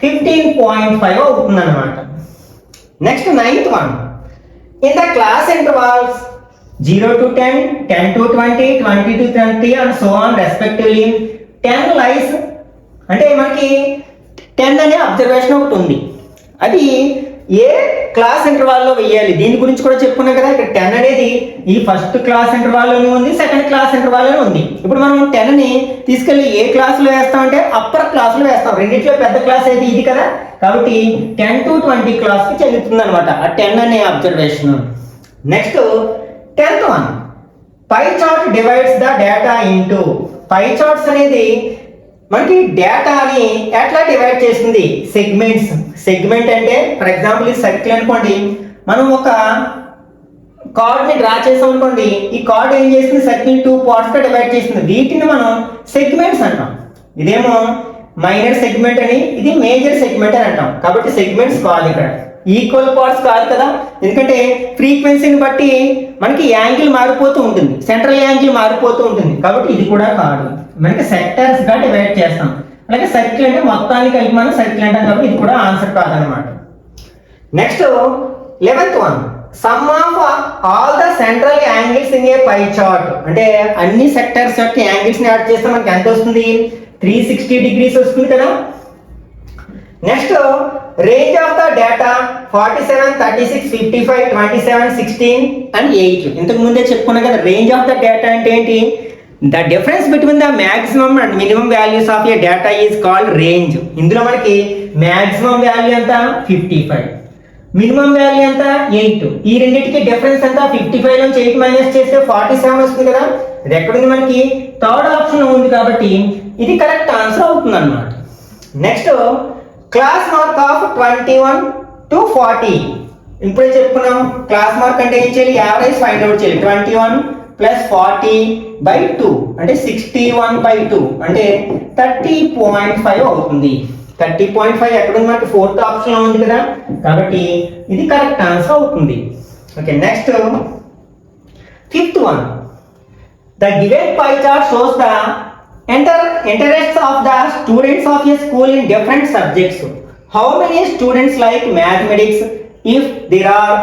A: 15.5 అవుతుంది అనమాట. Next 9th one. In the class intervals 0 to 10, 10 to 20, 20 to 30 and so on respectively 10 lies అంటే మనకి 10 అనే అబ్జర్వేషన్ ఒకటి ఉంది. అది ఏ క్లాస్ ఇంటర్వాల్లో వేయాలి దీని గురించి కూడా చెప్పుకున్నాం కదా. ఇక్కడ 10 అనేది ఈ ఫస్ట్ క్లాస్ ఇంటర్వాల్లోనే ఉంది, సెకండ్ క్లాస్ ఇంటర్వాల్లోనే ఉంది. ఇప్పుడు మనం 10ని తీసుకెళ్ళి ఏ క్లాసులో వేస్తామంటే అప్పర్ క్లాసులో వేస్తాం. రెండింటిలో పెద్ద క్లాస్ అయితే ఇది కదా. కాబట్టి 10 to 20 క్లాస్కి చెల్లుతుంది అనమాట ఆ 10 అనే observation. Next 10th one. Pie chart divides the data into. Pi charts అనేది మనకి డేటాని ఎట్లా డివైడ్ చేస్తుంది సెగ్మెంట్స్. సెగ్మెంట్ అంటే ఫర్ ఎగ్జాంపుల్ ఈ సర్కిల్ అనుకోండి, మనం ఒక కార్డ్ని డ్రా చేసాం అనుకోండి, ఈ కార్డ్ ఏం చేస్తుంది సర్కిల్ 2 పార్ట్స్గా డివైడ్ చేస్తుంది. వీటిని మనం సెగ్మెంట్స్ అంటాం. ఇదేమో మైనర్ సెగ్మెంట్ అని, ఇది మేజర్ సెగ్మెంట్ అని అంటాం. కాబట్టి సెగ్మెంట్స్ కాదు, ఇక్కడ ఈక్వల్ పార్ట్స్ కాదు కదా. ఎందుకంటే ఫ్రీక్వెన్సీని బట్టి మనకి యాంగిల్ మారిపోతూ ఉంటుంది, సెంట్రల్ యాంగిల్ మారిపోతూ ఉంటుంది. కాబట్టి ఇది కూడా కాదు, మనకి సెక్టర్స్ గా డివైడ్ చేస్తాం. అలాగే సర్కిల్ అంటే మొత్తాన్ని కలిపి మనం సర్కిల్ అంటాం. కాబట్టి ఇది కూడా ఆన్సర్ కాదనమాట. Next 11th one. Some of all the central angles in a pie chart అంటే అన్ని సెక్టర్స్ యొక్క యాంగిల్స్ ని యాడ్ చేస్తే మనకి ఎంత వస్తుంది 360 degrees వస్తుంది కదా. Next range of the data 47, 36, 55, 27, 16 and 8. ఇంతకు ముందే చెప్పుకున్నాం కదా. రేంజ్ ఆఫ్ ద డేటా అంటే ఏంటి? The difference between the maximum and minimum values of a data is called range. ఇందులో మనకి మాక్సిమం వాల్యూ ఎంత 55, మినిమం వాల్యూ ఎంత 8. ఈ రెండింటికి డిఫరెన్స్ ఎంత 55 నుంచి 8 మైనస్ చేస్తే 47 వస్తుంది కదా. ఇది ఎక్కడుంది మనకి థర్డ్ ఆప్షన్ ఉంది. కాబట్టి ఇది కరెక్ట్ ఆన్సర్ అవుతుంది అన్నమాట. Next class mark of 21 to 40. ఇప్పుడే చెప్పుకున్నాం క్లాస్ మార్క్ అంటే ఏం చేయాలి, యావరేజ్ ఫైండ్ అవుట్ చేయాలి. 21 + 40/2 అంటే 61/2 అంటే 30.5 అవుతుంది. 30.5 ఎక్కడుంది మనకి ఫోర్త్ ఆప్షన్ లో ఉంది కదా. కాబట్టి ఇది కరెక్ట్ ఆన్సర్ అవుతుంది. Okay, next 5th one. The given pie chart shows the interests of the students of a school in different subjects. How many students like mathematics if there are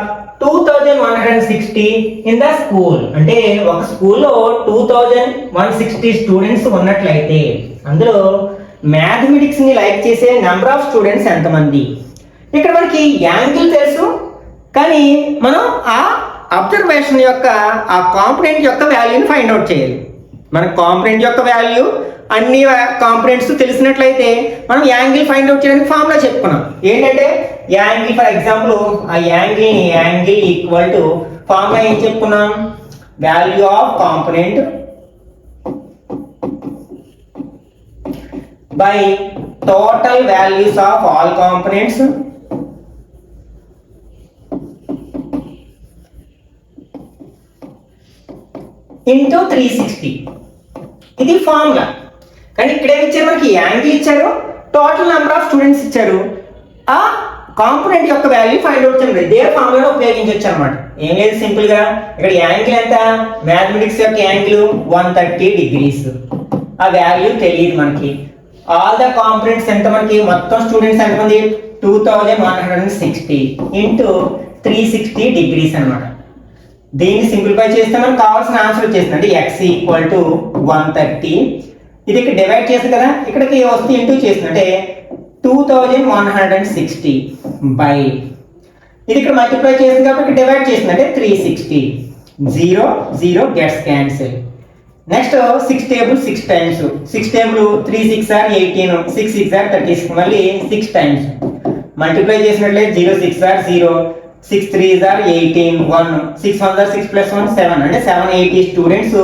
A: 2160 in the school? అంటే ఒక స్కూల్లో 2160 students ఉన్నట్లయితే అందులో mathematics ని like చేసే number of students ఎంతమంది? ఇక్కడ మనకి యాంగిల్ తెలుసు, కానీ మనం ఆ అబ్జర్వేషన్ యొక్క ఆ కాంపోనెంట్ యొక్క వాల్యూని ఫైండ్ అవుట్ చేయాలి. మనకు కాంపోనెంట్ యొక్క వాల్యూ అన్ని కాంపోనెంట్స్ తెలిసినట్లయితే మనం యాంగిల్ ఫైండ్ అవుట్ చేయడానికి ఫార్ములా చెప్పుకున్నాం. ఏంటంటే యాంగిల్ ఫర్ ఎగ్జాంపుల్ ఆ యాంగిల్ ఈక్వల్ టు ఫార్ములా ఏం చెప్పుకున్నాం, value of component by total values of all components into 360. ఇది ఫార్ములా. కానీ ఇక్కడ ఏమి ఇచ్చారు మనకి యాంగిల్ ఇచ్చారు, టోటల్ నెంబర్ ఆఫ్ స్టూడెంట్స్ ఇచ్చారు, ఆ కాంపోనెంట్ యొక్క వాల్యూ ఫైండ్ అవుట్ చేయండి. ఇదే ఫార్ములాను ఉపయోగించవచ్చు అనమాట. ఏం లేదు, సింపుల్ గా ఇక్కడ యాంగిల్ ఎంత మ్యాథమెటిక్స్ యొక్క యాంగిల్ 130 degrees. ఆ వాల్యూ తెలియదు మనకి. ఆల్ ద కాంపోనెంట్స్ ఎంత మనకి మొత్తం స్టూడెంట్స్ ఎంతమంది 2160 ఇంటూ 360 degrees అనమాట. దీన్ని సింప్లిఫై చేస్తే మనకు కావాల్సిన ఆన్సర్ వచ్చేసింది. అంటే x = 130. ఇది ఇక్కడ డివైడ్ చేస్తుంది కదా, ఇక్కడికి వస్తే ఇంటూ చేస్తుంది అంటే 2160 బై ఇది ఇక్కడ మల్టిప్లై చేస్తుంది కాబట్టి డివైడ్ చేస్తుంది అంటే 360. 0 0 gets cancel. Next 6 table 6 times. 6 table 3 6 are 18, 6 6 are 36. మళ్ళీ 6 టైమ్స్ మల్టిప్లై చేసినట్లయితే 0 6 are 0, 6 3s are 18, 1 6 1s are 6 + 1 7 అంటే 780 స్టూడెంట్స్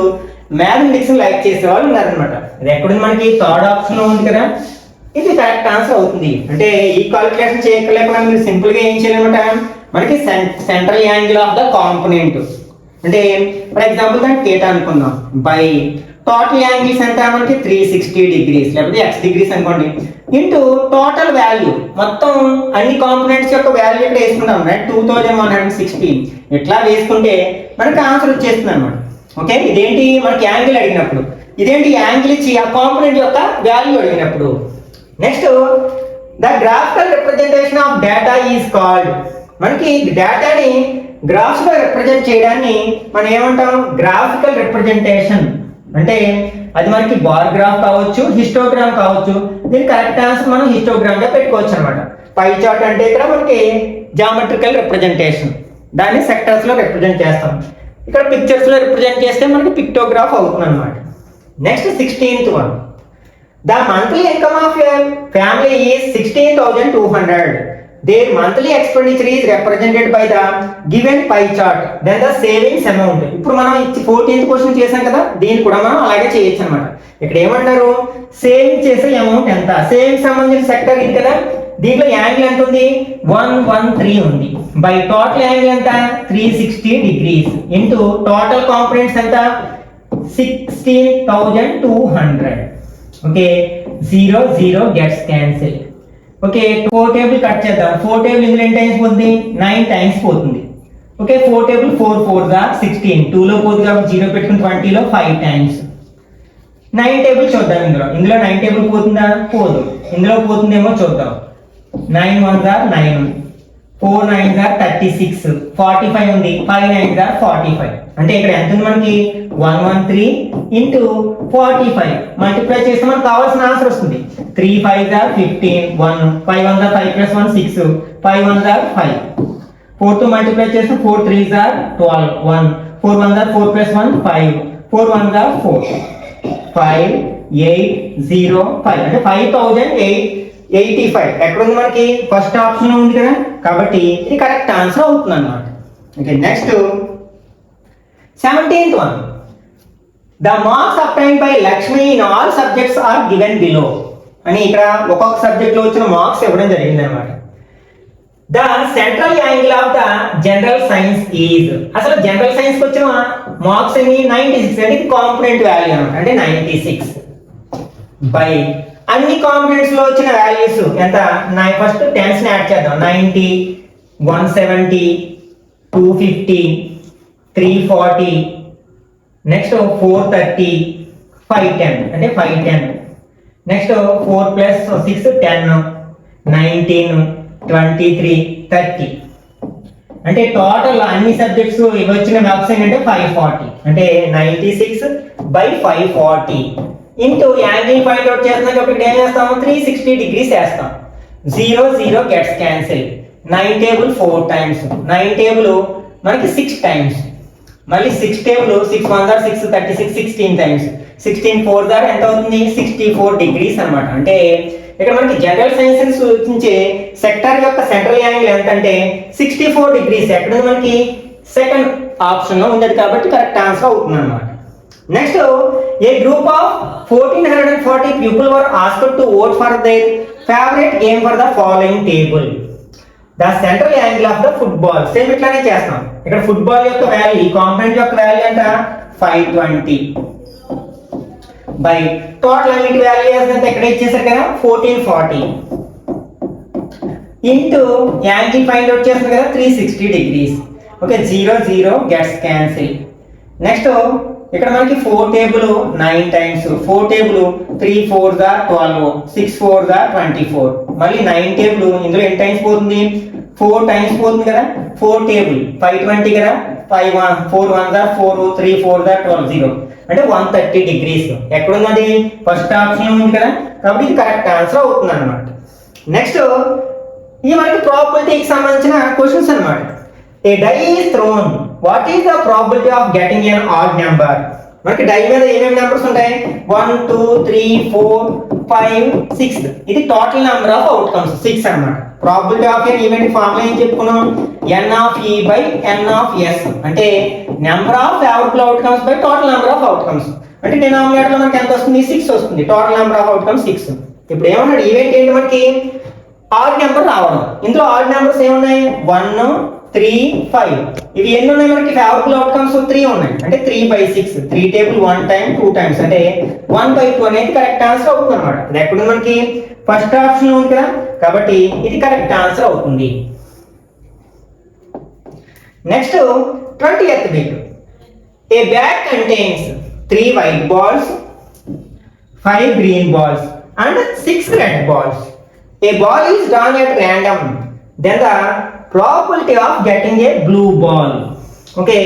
A: మ్యాథమెటిక్స్ లైక్ చేసే వాళ్ళు ఉన్నారనమాట. ఇది ఎక్కడుంది మనకి థర్డ్ ఆప్షన్ లో ఉంది కదా. ఇది కరెక్ట్ ఆన్సర్ అవుతుంది. అంటే ఈ కాలిక్యులేషన్ చేయలేకుండా మీరు సింపుల్ గా ఏం చేయాలన్నమాట, మనకి central angle of the component అంటే ఫర్ ఎగ్జాంపుల్ దాన్ని θ అనుకుందాం బై టోటల్ యాంగిల్స్ ఎంత మనకి 360 డిగ్రీస్ లేకపోతే x డిగ్రీస్ అనుకోండి ఇంటూ టోటల్ వాల్యూ మొత్తం అన్ని కాంపోనెంట్స్ యొక్క వాల్యూ ఇక్కడ వేసుకుంటాం రైట్ 2116 ఇట్లా వేసుకుంటే మనకి ఆన్సర్ వచ్చేస్తుంది అనమాట. ఓకే, ఇదేంటి మనకి యాంగిల్ అడిగినప్పుడు, ఇదేంటి యాంగిల్ ఇచ్చి ఆ కాంపోనెంట్ యొక్క వాల్యూ అడిగినప్పుడు. Next the graphical representation of data is called. మనకి డేటాని గ్రాఫ్స్ లో రిప్రజెంట్ చేయడాన్ని మనం ఏమంటాం గ్రాఫికల్ రిప్రజెంటేషన్. అంటే అది మనకి బార్ గ్రాఫ్ కావచ్చు, హిస్టోగ్రామ్ కావచ్చు. దీని కరెక్ట్ ఆన్సర్ మనం హిస్టోగ్రామ్ గా పెట్టుకోవచ్చు అనమాట. పై చార్ట్ అంటే ఇక్కడ మనకి జామెట్రికల్ రిప్రజెంటేషన్, దాన్ని సెక్టర్స్ లో రిప్రజెంట్ చేస్తాం. ఇక్కడ పిక్చర్స్ లో రిప్రజెంట్ చేస్తే మనకి పిక్టోగ్రాఫ్ అవుతుంది అనమాట. Next 16th one, the monthly income of family is 16,200. Their monthly expenditure is represented by the given pie chart. Then the savings amount. ఇప్పుడు మనం 14th క్వశ్చన్ చేసాం కదా, దీన్ని కూడా మనం అలాగే చేయొచ్చు అనమాట. ఇక్కడ ఏమంటారు సేవింగ్ చేసే అమౌంట్ ఎంత, సేవింగ్ సంబంధించిన సెక్టర్ ఇది కదా, దీంట్లో యాంగిల్ ఎంత ఉంది 113 ఉంది, బై టోటల్ యాంగిల్ ఎంత 360 డిగ్రీస్ ఇంటూ టోటల్ కాంపోనెంట్స్ ఎంత 16,200. Okay, 0 0 gets cancel. Okay, 4 table cut చేద్దాం. 4 టేబుల్ ఇందులో ఎన్ని టైమ్స్ పోతుంది 9 టైమ్స్ పోతుంది. ఓకే, 4 టేబుల్ 4 4 16, 2 లో పోతుంది కాబట్టి 0 పెట్టుకుని 20 లో 5 టైమ్స్. 9 టేబుల్ చూద్దాం. ఇందులో 9 టేబుల్ పోతుందా, పోదు. ఇందులో పోతుందేమో చూద్దాం. 9 1 9, 4 9 36, 45 ఉంది, 5 9 45. అంటే ఇక్కడ ఎంత ఉంది మనకి 113 ఇంటూ 45 మల్టిప్లై చేస్తే మనకు కావాల్సిన ఆన్సర్ వస్తుంది. 3 5 15, 1 5 1 5 plus 1 6, 5 1 5. 4 తో మల్టిప్లై చేస్తే 4 3 12, 1 4 1 4 plus 1 5, 4 1 4, 5 8 0 5. అంటే 5085 ఎక్కడ ఉంది మనకి ఫస్ట్ ఆప్షన్ లో ఉంది కదా, కాబట్టి ఇది కరెక్ట్ ఆన్సర్ అవుతుంది అన్నమాట. Okay, next 17th one, the marks obtained by Lakshmi in all subjects are given below అని ఇక్కడ ఒక్కొక్క సబ్జెక్ట్ లో వచ్చిన మార్క్స్ ఇవ్వడం జరిగింది అనమాట. The central angle of the general science is, అసలు జనరల్ సైన్స్ కి వచ్చిన మార్క్స్ ఏమి 96, అంటే కాంపోనెంట్ వాల్యూ అనమాట, అంటే 96 బై అన్ని కాంపోనెంట్స్ లో వచ్చిన వాల్యూస్ ఎంత, ఫస్ట్ టెన్స్ ని యాడ్ చేద్దాం. 90 170 250 340, నెక్స్ట్ 430 510 అంటే 510. Next 4 plus 6 10, 19 23 30. అంటే టోటల్ అన్ని సబ్జెక్ట్స్ ఇవి వచ్చిన మార్క్స్ ఏంటంటే 540, అంటే 96 by 540 into angle find out చేస్తున్నాం కాబట్టి ఏం చేస్తాము 360 డిగ్రీస్ వేస్తాం. 0 0 gets cancel. 9 table 4 times, 9 table మనకి 6 టైమ్స్, మళ్ళీ 6 టేబుల్ 6 1 6 36 16 టైమ్స్, 16 4 ఎంత అవుతుంది 64 డిగ్రీస్ అనమాట. అంటే ఇక్కడ మనకి జనరల్ సైన్సెస్ సూచించే సెక్టర్ యొక్క సెంట్రల్ యాంగిల్ ఎంత అంటే 64 డిగ్రీస్. ఎక్కడ మనకి సెకండ్ ఆప్షన్ లో ఉంది కాబట్టి కరెక్ట్ ఆన్సర్ అవుతుంది అనమాట. Next, A group of 1440 people were asked to vote for their favourite game for the following table. The central angle of the football, same ఇట్లానే చేస్తాం. ఇక్కడ ఫుట్బాల్ యొక్క వాల్యూ, ఈ కాంపోనెంట్ యొక్క వాల్యూ ఎంత 520 బై టోటల్ అన్నిటి వాల్యూ ఎంత ఎక్కడ ఇచ్చేసారు కదా 1440 ఇంటూ యాంగిల్ ఫైండ్ అవుట్ చేస్తుంది కదా 360 degrees. Okay, 0 0 gets cancel. Next ఇక్కడ మనకి 4 టేబుల్ 9 టైమ్స్, 4 టేబుల్ 3 4 12, 6 4 24, మళ్ళీ 9 టేబుల్ ఇందులో ఎన్ని టైమ్స్ పోతుంది 4 టైమ్స్ పోతుంది కదా. 4 టేబుల్ 520 కదా, 5 1 4 1 4 3 4 12 0, అంటే 130 డిగ్రీస్. ఎక్కడ ఉన్నది ఫస్ట్ ఆప్షన్ ఉంది కదా, కాబట్టి ఇది కరెక్ట్ ఆన్సర్ అవుతుంది అనమాట. నెక్స్ట్, ఇది మనకి ప్రాబబిలిటీకి సంబంధించిన క్వశ్చన్స్ అనమాట. A die is thrown, what is the probability of getting an odd number. మనకి డై మీద ఏమేమి నెంబర్స్ ఉంటాయి 1 2 3 4 5 6, ఇది టోటల్ నెంబర్ ఆఫ్ అవుట్కమ్స్ 6 అన్నమాట. Probability of N event formula ఏం చెప్పుకున్నాం n of e by n of s, అంటే number of favourable outcomes by total number of outcomes. అంటే డినామినేటర్ లో మనకి ఎంత వస్తుంది 6 వస్తుంది, టోటల్ నెంబర్ ఆఫ్ అవుట్కమ్స్ 6. ఇప్పుడు ఏమన్నాడు ఈవెంట్ ఏంటి మనకి ఆడ్ నెంబర్ రావడం. ఇందులో ఆడ్ నెంబర్స్ ఏమున్నాయి 1 3, 5. ఇవి ఎన్ని ఉన్నాయి మనకి ఫేవరబుల్ అవుట్కమ్స్? 3 ఉన్నాయి. అంటే 3/6. 3 టేబుల్ 1 టైం 2 టైమ్స్ అంటే 1/2 అనేది కరెక్ట్ ఆన్సర్ అవుతుంది అనమాట. అది ఎక్కడ మనకి ఫస్ట్ ఆప్షన్ ఉంది కదా, కాబట్టి ఇది కరెక్ట్ ఆన్సర్ అవుతుంది. Next 20th bit. A bag contains 3 white balls, 5 green balls and 6 red balls. A ball is drawn at random, then the probability of getting a blue ball. Okay,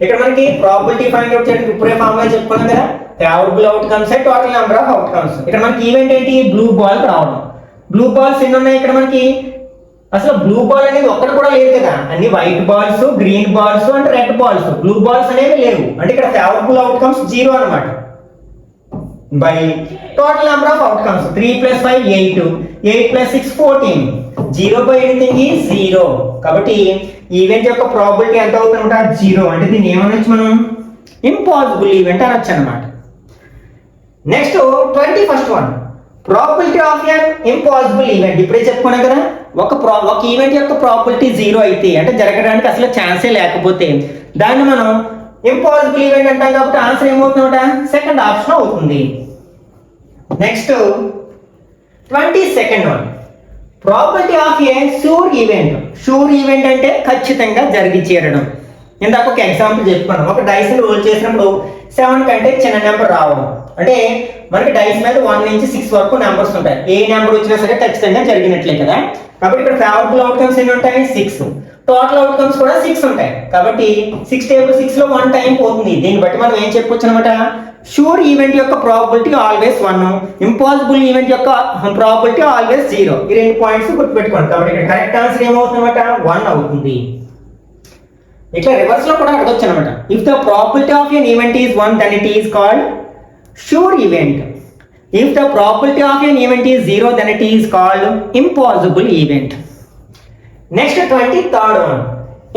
A: ఇక్కడ మనకి probability find out చేయడానికి ఇప్పుడే formula చెప్పుకున్నాం కదా, favourable outcomes total number of outcomes. ఇక్కడ మనకి event ఏంటి? Blue ball రావడం. బ్లూ బాల్స్ ఎన్ని ఉన్నాయి ఇక్కడ మనకి? అసలు బ్లూ బాల్ అనేది ఒక్కటి కూడా లేదు కదా, అన్ని white balls, green balls and red balls. Blue balls అనేవి లేవు. అంటే ఇక్కడ ఫేవరబుల్ అవుట్కమ్స్ 0 అనమాట. By total number of outcomes 3 + 5 8, 8 + 6 14. 0 by anything is 0. కాబట్టి ఈవెంట్ యొక్క ప్రాబిలిటీ ఎంత అవుతుందంట? 0. అంటే దీన్ని ఏమనొచ్చు మనం? ఇంపాసిబుల్ ఈవెంట్ అనొచ్చు అనమాట. Next 21st one, probability of an impossible event. ఇప్పుడే చెప్పుకున్నాం కదా, ఒక ఈవెంట్ యొక్క ప్రాబిలిటీ 0 అయితే అంటే జరగడానికి అసలు ఛాన్సే లేకపోతే దాన్ని మనం ఇంపాసిబుల్ ఈవెంట్ అంటాం. కాబట్టి ఆన్సర్ ఏమవుతుందట? సెకండ్ ఆప్షన్ అవుతుంది. Next 22nd one, probability of A sure event. Sure event అంటే ఖచ్చితంగా జరిగి చేరడం. ఇందాక ఒక ఎగ్జాంపుల్ చెప్పుకున్నాం. ఒక డైస్ రోల్ చేసినప్పుడు 7 కంటే చిన్న నెంబర్ రావడం. అంటే మనకి డైస్ మీద 1 నుంచి 6 వరకు నెంబర్స్ ఉంటాయి. ఏ నెంబర్ వచ్చినా సరే ఖచ్చితంగా జరిగినట్లే కదా. కాబట్టి ఇక్కడ ఫేవరబుల్ అవుట్కమ్స్ ఎన్ని ఉంటాయి? 6. టోటల్ అవుట్కమ్స్ కూడా 6 ఉంటాయి. కాబట్టి 6 టేబుల్ 6 లో 1 టైం పోతుంది. దీన్ని బట్టి మనం ఏం చెప్పొచ్చు అనమాట? షూర్ ఈవెంట్ యొక్క ప్రాబిలిటీ ఆల్వేస్ 1, ఇంపాసిబుల్ ఈవెంట్ యొక్క ప్రాబిలిటీ ఆల్వేస్ 0. ఈ 2 పాయింట్స్ గుర్తుపెట్టుకోండి. కాబట్టి ఇక్కడ కరెక్ట్ ఆన్సర్ ఏమవుతుంది అనమాట? 1 అవుతుంది. ఇట్లా రివర్స్ లో కూడా అడగొచ్చు అనమాట. If the probability of N event is 1 then it is called sure event. If the probability of an event is 0 then it is called impossible event. Next 23rd one,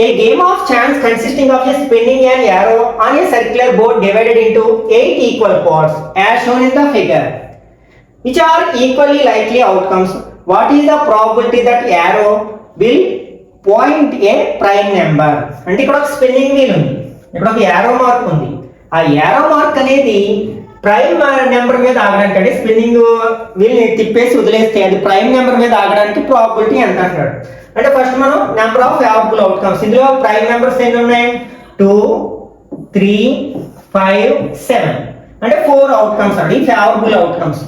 A: a game of chance consisting of a spinning an arrow on a circular board divided into 8 equal parts as shown in the figure, which are equally likely outcomes. What is the probability that arrow will point a prime number? అంటే ఇక్కడ ఒక spinning wheel ఉంది, ఇక్కడ ఒక arrow mark ఉంది. ఆ arrow mark అనేది prime number మీద ఆగడానికి, అంటే స్పిన్నింగ్ వీల్ ని తిప్పేసి వదిలేస్తే అది ప్రైమ్ నెంబర్ మీద ఆగడానికి ప్రాబిలిటీ ఎంత అంటున్నాడు. అంటే ఫస్ట్ మనం నెంబర్ ఆఫ్ ఫేవరబుల్ అవుట్కమ్స్. ఇందులో ప్రైమ్ నెంబర్స్ ఎన్ని ఉన్నాయి? 2, 3, 5, 7. అంటే 4 అవుట్కమ్స్ అండి favourable outcomes.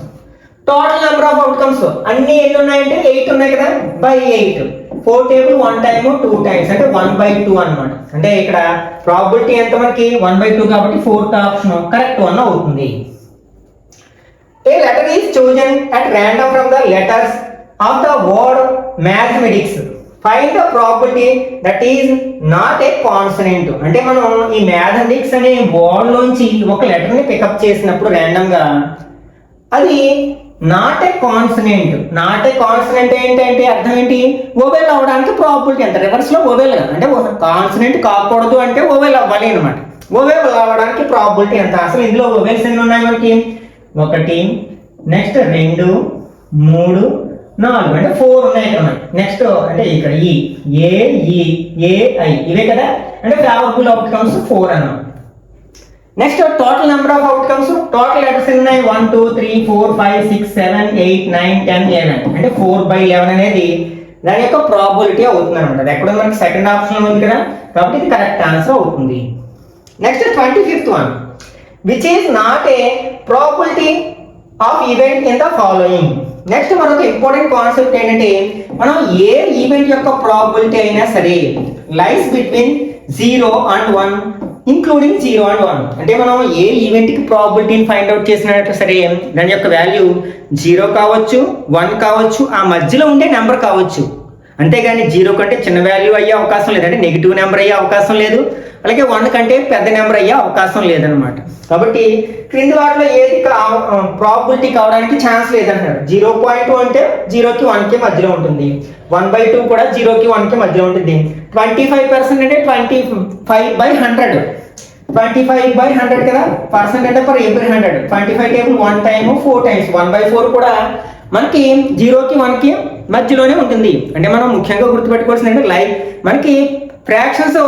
A: Total number of outcomes అన్ని ఎన్ని ఉన్నాయంటే 8 ఉన్నాయి కదా, బై 8. 4 టేబుల్ 1 టైమ్ 2 టైమ్స్ అంటే 1/2 అనమాట. అంటే ఇక్కడ ప్రాబిలిటీ ఎంత మనకి? 1/2 కాబట్టి 4th ఆప్షన్ కరెక్ట్ 1 అవుతుంది. A letter is chosen at random from the letters of the word mathematics. Find the probability that is not a consonant. అంటే మనం ఈ మ్యాథమెటిక్స్ అనే వర్డ్ లోంచి ఒక లెటర్ ని పికప్ చేసినప్పుడు ర్యాండమ్ గా అది not a consonant. Not a consonant ఏంటంటే అర్థం ఏంటి? ఓవెల్ అవడానికి ప్రాబిలిటీ ఎంత? రివర్స్ లో ఓవెల్ అంటే కాన్సనెంట్ కాకూడదు అంటే ఓవెల్ అవ్వాలి అనమాట. ఓవెల్ అవడానికి ప్రాబిలిటీ ఎంత? అసలు ఇందులో ఓవెల్స్ ఎన్ని ఉన్నాయి మనకి? 1, నెక్స్ట్ 2, 3, 4 అంటే 4 ఉన్నాయి ఇక్కడ మనకి. నెక్స్ట్ అంటే ఇక్కడ ఏఐ ఇవే కదా, అంటే ఫేవరబుల్ అవుట్కమ్స్ 4 అన్నమాట. Next total number of outcomes, total letters ఉన్నాయి 1, 2, 3, 4, 5, 6, 7, 8, 9, 10, 11. అంటే 4/11 అనేది దాని యొక్క ప్రాబిలిటీ అవుతుంది అనమాట. అది ఎక్కడ మనకి సెకండ్ ఆప్షన్ ఉంది కదా, కాబట్టి ఇది కరెక్ట్ ఆన్సర్ అవుతుంది. Next 25th one, which is not a probability of event in the following. Next మరొక ఇంపార్టెంట్ కాన్సెప్ట్ ఏంటంటే, మనం ఏ ఈవెంట్ యొక్క ప్రాబిలిటీ అయినా సరే lies between 0 and 1 including 0 and 1. అంటే మనం ఏ ఈవెంట్ కి ప్రాబిలిటీని ఫైండ్ అవుట్ చేసినట్టు సరే దాని యొక్క వాల్యూ 0 కావచ్చు, 1 కావచ్చు, ఆ మధ్యలో ఉండే నెంబర్ కావచ్చు. అంతేగాని 0 కంటే చిన్న వాల్యూ అయ్యే అవకాశం లేదు, అంటే నెగిటివ్ నెంబర్ అయ్యే అవకాశం లేదు. అలాగే 1 కంటే పెద్ద నెంబర్ అయ్యే అవకాశం లేదనమాట. కాబట్టి క్రింది వాటిలో ఏది ప్రాబిలిటీ కావడానికి ఛాన్స్ లేదంటారు. 0.2 అంటే 0కి 1కి మధ్యలో ఉంటుంది. 1/2 కూడా 0కి 1కి మధ్యలో ఉంటుంది. 25% అంటే 25/100. 25/100 కదా, పర్సెంట్ అంటే per every 100. 25 table 1 time 4 times 1/4 కూడా మనకి 0కి 1కి మధ్యలోనే ఉంటుంది. అంటే మనం ముఖ్యంగా గుర్తుపెట్టుకోవాల్సింది అంటే మనకి fractions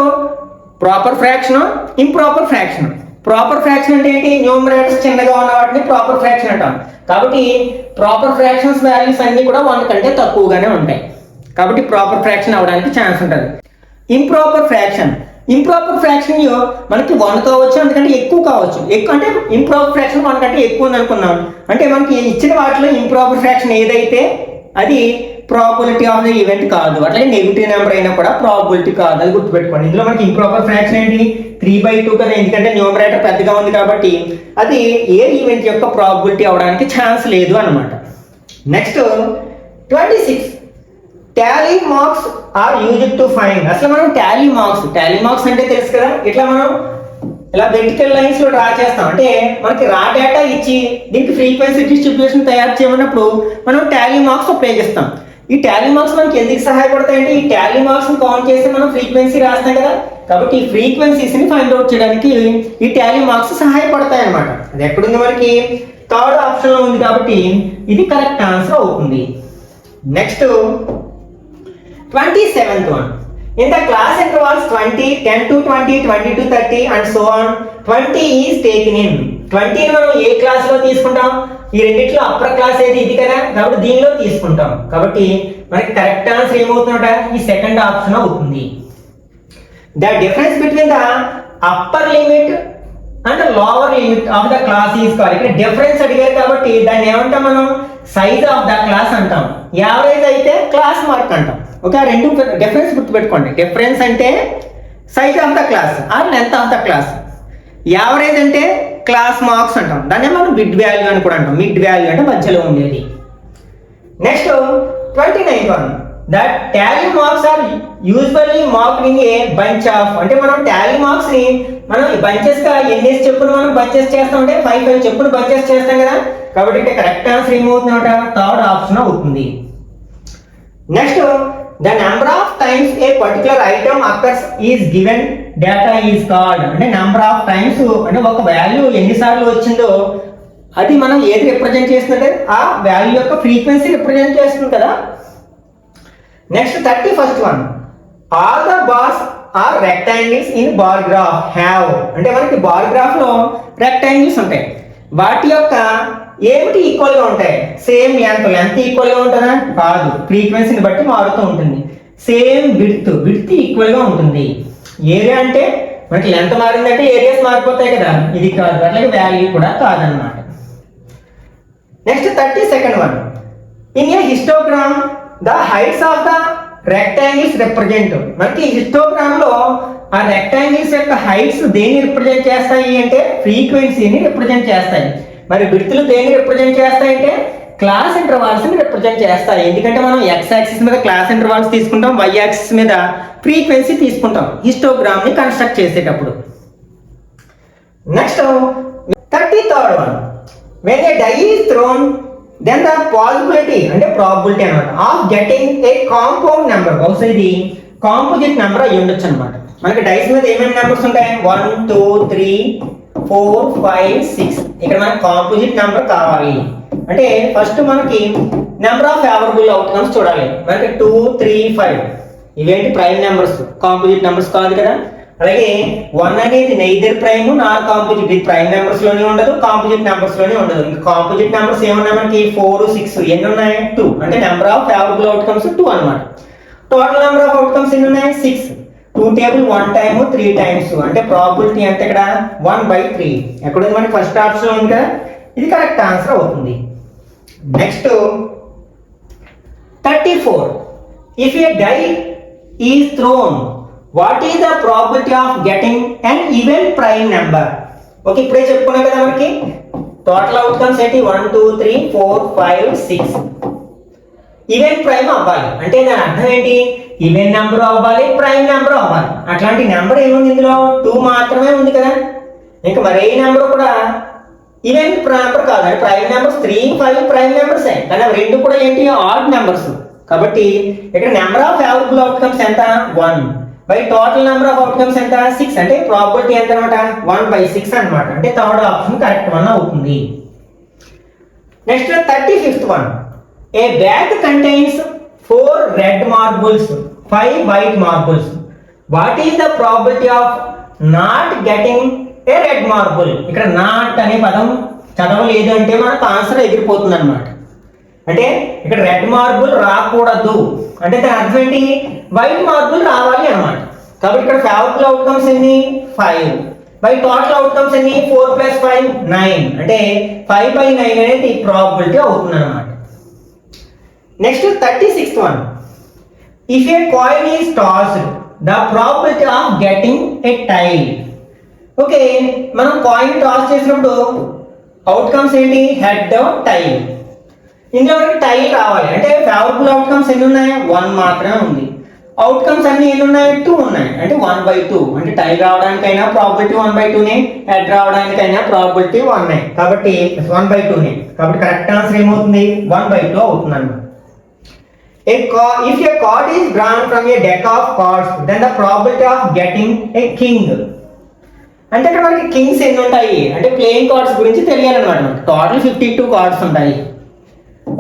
A: proper fraction, improper fraction. Proper fraction అంటే ఏంటి? న్యూమరేటర్స్ చిన్నగా ఉన్న వాటిని ప్రాపర్ ఫ్రాక్షన్ అంటాం. కాబట్టి ప్రాపర్ ఫ్రాక్షన్స్ వాల్యూస్ అన్ని కూడా 1 కంటే తక్కువగానే ఉంటాయి. కాబట్టి ప్రాపర్ ఫ్రాక్షన్ అవడానికి ఛాన్స్ ఉంటుంది. ఇంప్రాపర్ ఫ్రాక్షన్ మనకి 1 కావచ్చు, అందుకంటే ఎక్కువ కావచ్చు. ఎక్కువ అంటే ఇంప్రాపర్ ఫ్రాక్షన్ 1 కంటే ఎక్కువ ఉంది అనుకున్నాం అంటే మనకి ఇచ్చిన వాటిలో ఇంప్రాపర్ ఫ్రాక్షన్ ఏదైతే అది ప్రాబిలిటీ ఆఫ్ ద ఈవెంట్ కాదు. అట్లాగే నెగిటివ్ నెంబర్ అయినా కూడా ప్రాబిలిటీ కాదు, అది గుర్తుపెట్టుకోండి. ఇందులో మనకి ఇంప్రాపర్ ఫ్రాక్షన్ ఏంటి? 3/2 కదా, ఎందుకంటే న్యూమరేటర్ పెద్దగా ఉంది కాబట్టి అది ఏ ఈవెంట్ యొక్క ప్రాబిలిటీ అవడానికి ఛాన్స్ లేదు అనమాట. Next 26 tally marks are used to find. అసలు మనం టాలీ మార్క్స్ అంటే తెలుసు కదా, ఇట్లా మనం ఇలా వెర్టికల్ లైన్స్ లో డ్రా చేస్తాం. అంటే మనకి రా డేటా ఇచ్చి దీనికి ఫ్రీక్వెన్సీ డిస్ట్రిబ్యూషన్ తయారు చేయమన్నప్పుడు మనం టాలీ మార్క్స్ ఉపయోగిస్తాం. ఈ టాలీ మార్క్స్ మనకి ఎందుకు సహాయపడతాయంటే ఈ టాలీ మార్క్స్ కౌంట్ చేస్తే మనం ఫ్రీక్వెన్సీ రాస్తాం కదా, కాబట్టి ఈ ఫ్రీక్వెన్సీస్ని ఫైండ్ అవుట్ చేయడానికి ఈ టాలీ మార్క్స్ సహాయపడతాయి అన్నమాట. అది ఎక్కడుంది? మనకి థర్డ్ ఆప్షన్ లో ఉంది కాబట్టి ఇది కరెక్ట్ ఆన్సర్ అవుతుంది. Next 27th one. In the class intervals 20, 10 to 20, 20 to 30 and so on, 20 is taken in. 20 మనం ఏ క్లాస్ లో తీసుకుంటాం? ఈ రెండిట్లో అప్పర్ క్లాస్ ఏది? ఇది కదా, కాబట్టి దీనిలో తీసుకుంటాం. కాబట్టి మనకి కరెక్ట్ ఆన్సర్ ఏమవుతుందట? ఈ సెకండ్ ఆప్షన్ అవుతుంది. The difference between the upper limit and lower limit of the class is called. ఇక్కడ డిఫరెన్స్ అడిగారు కాబట్టి దాన్ని ఏమంటాం మనం? సైజ్ ఆఫ్ ద క్లాస్ అంటాం. యావరేజ్ అయితే క్లాస్ మార్క్ అంటాం. ఓకే, ఆ రెండు డిఫరెన్స్ గుర్తుపెట్టుకోండి. డిఫరెన్స్ అంటే size of the class or length of the class. Average అంటే క్లాస్ మార్క్స్ అంటాం. దాన్ని మనం మిడ్ వాల్యూ అని కూడా అంటాం. మిడ్ వాల్యూ అంటే మధ్యలో ఉండేది. Next 29th one. That tally marks are usually marked in a bunch of. అంటే మనం టాలీ మార్క్స్ ని మనం బంచెస్ గా ఎన్నేసి చెప్పును మనం బంచెస్ చేస్తాం అంటే 5 చెప్పును బంచెస్ చేస్తాం కదా, కాబట్టి ఇక్కడ కరెక్ట్ ఆన్సర్ ఏమవుతుందట? థర్డ్ ఆప్షన్ అవుతుంది. Next the number of times A particular item occurs is given data is called. అంటే నెంబర్ ఆఫ్ టైమ్స్ అంటే ఒక వాల్యూ ఎన్నిసార్లు వచ్చిందో అది మనం ఏది రిప్రజెంట్ చేస్తుందంటే ఆ వాల్యూ యొక్క ఫ్రీక్వెన్సీ రిప్రజెంట్ చేస్తుంది కదా. Next 31st one. All the bars are rectangles in bar graph have. అంటే మనకి బార్ గ్రాఫ్ లో రెక్టాంగిల్స్ ఉంటాయి. వాటి యొక్క ఏమిటి ఈక్వల్ గా ఉంటాయి? సేమ్ లెంత్ ఈక్వల్ గా ఉంటుందా? కాదు, ఫ్రీక్వెన్సీని బట్టి మారుతూ ఉంటుంది. సేమ్ విడ్త్ ఈక్వల్ గా ఉంటుంది. ఏరియా అంటే మనకి లెంత్ మారిందంటే ఏరియాస్ మారిపోతాయి కదా, ఇది కాదు. అట్లాగే వాల్యూ కూడా కాదనమాట. Next 32nd one. In a histogram the heights of the rectangles represent. మనకి హిస్టోగ్రామ్ లో ఆ రెక్టాంగిల్స్ యొక్క హైట్స్ దేన్ని రిప్రజెంట్ చేస్తాయి అంటే ఫ్రీక్వెన్సీని రిప్రజెంట్ చేస్తాయి. మరి విడ్త్లు దేన్ని రిప్రజెంట్ చేస్తాయంటే క్లాస్ ఇంటర్వాల్స్ ని రిప్రజెంట్ చేస్తాయి. ఎందుకంటే మనం x యాక్సిస్ మీద క్లాస్ ఇంటర్వాల్స్ తీసుకుంటాం, y యాక్సిస్ మీద ఫ్రీక్వెన్సీ తీసుకుంటాం హిస్టోగ్రామ్ ని కన్స్ట్రక్ట్ చేసేటప్పుడు. Next 33rd one. When a die is thrown, then the possibility అంటే ప్రాబిలిటీ అన్నమాట of getting A compound number. బహుశా ఇది కాంపోజిట్ నెంబర్ అయి ఉండొచ్చు అనమాట. మనకి డైస్ మీద ఏమేమి నెంబర్స్ ఉంటాయి? 1 2 3 4 5 6. ఇక్కడ మనకి కాంపోజిట్ నెంబర్ కావాలి అంటే ఫస్ట్ మనకి నెంబర్ ఆఫ్ ఫేవరబుల్ అవుట్కమ్స్ చూడాలి. మనకి 2 3 5 ఇవేంటి? ప్రైమ్ నెంబర్స్, కాంపోజిట్ నెంబర్స్ కాదు కదా. అలాగే 1 అనేది నైదర్ ప్రైమ్ నార్ కాంపోజిట్. ఇది ప్రైమ్ నెంబర్స్ లోనే ఉండదు, కాంపోజిట్ నెంబర్స్ లోనే ఉండదు. ఇంకా కాంపోజిట్ నెంబర్స్ ఏమన్నా మనకి 4 6 ఎన్ని ఉన్నాయి? 2. అంటే నెంబర్ ఆఫ్ ఫేవరబుల్ అవుట్కమ్స్ 2 అన్నమాట. టోటల్ నెంబర్ ఆఫ్ అవుట్కమ్స్ ఎన్ని ఉన్నాయి? 6. 2 టేబుల్ 1 టైమ్ 3 టైమ్స్. అంటే ప్రాబిలిటీ అంటే ఇక్కడ 1/3. ఎక్కడ ఉంది? మనకి ఫస్ట్ ఆప్షన్ ఉంది కదా, ఇది కరెక్ట్ ఆన్సర్ అవుతుంది. Next 34. If a die is thrown, what is the probability of getting an even prime number? Okay, ఇప్పుడే చెప్పుకున్నాం కదా మనకి టోటల్ అవుట్కమ్స్ ఏంటి? 1 2 3 4 5 6. ఈవెన్ ప్రైమ్ అవ్వాలి అంటే దాని అర్థం ఏంటి? ఈవెన్ నెంబర్ అవ్వాలి, ప్రైమ్ నెంబర్ అవ్వాలి. అట్లాంటి నెంబర్ ఏముంది ఇందులో? 2 మాత్రమే ఉంది కదా. ఇంకా మరే నెంబర్ కూడా ఈవెన్ నెంబర్ కాదు. అంటే ప్రైమ్ నెంబర్స్ 3 5 ప్రైమ్ నెంబర్స్ కానీ అవి రెండు కూడా ఏంటి? Odd numbers. కాబట్టి ఇక్కడ నెంబర్ ఆఫ్ ఫేవరబుల్ అవుట్కమ్స్ ఎంత? 1 by total number of outcomes ఎంత? 6. అంటే ప్రాబిలిటీ ఎంత అనమాట? 1/6 అనమాట. అంటే థర్డ్ ఆప్షన్ కరెక్ట్ వన్ అవుతుంది. Next 35th one. A bag contains 4 red marbles, 5 white marbles. What is the probability of not getting a red marble? ఇక్కడ not అనే పదం చదవలేదు అంటే మనకు ఆన్సర్ ఎగిరిపోతుంది అనమాట. అంటే ఇక్కడ రెడ్ మార్బుల్ రాకూడదు అంటే దాని అర్థం ఏంటి? వైట్ మార్బుల్ రావాలి అనమాట. కాబట్టి ఇక్కడ ఫేవరబుల్ అవుట్కమ్స్ ఎన్ని? 5. బై టోటల్ అవుట్కమ్స్ ఎన్ని? 4 + 5 9. అంటే 5/9 అనేది ప్రాబిలిటీ అవుతుంది అనమాట. Next 36th one. If a coin is tossed the probability of getting a tail. Okay, మనం కాయిన్ టాస్ చేసినప్పుడు అవుట్కమ్స్ ఏంటి? Head, tail. ఇందులో టైల్ రావాలి అంటే ఫేవరబుల్ అవుట్కమ్స్ ఎన్ని ఉన్నాయి? 1 మాత్రమే ఉంది. అవుట్కమ్స్ అన్ని ఎన్ని ఉన్నాయి? 2 ఉన్నాయి. అంటే 1/2. అంటే టైల్ రావడానికైనా ప్రాబిలిటీ 1/2నే, హెడ్ రావడానికైనా ప్రాబిలిటీ 1నే. కాబట్టి 1/2నే. కాబట్టి కరెక్ట్ ఆన్సర్ ఏమవుతుంది? 1/2 అవుతుంది అన్నమాట. If a card is drawn from a deck of cards, then the probability of getting a king. అంటే ఇక్కడ మనకి కింగ్స్ ఎన్ని ఉంటాయి అంటే ప్లేయింగ్ కార్డ్స్ గురించి తెలియాలన్నమాట. టోటల్ 52 కార్డ్స్ ఉంటాయి.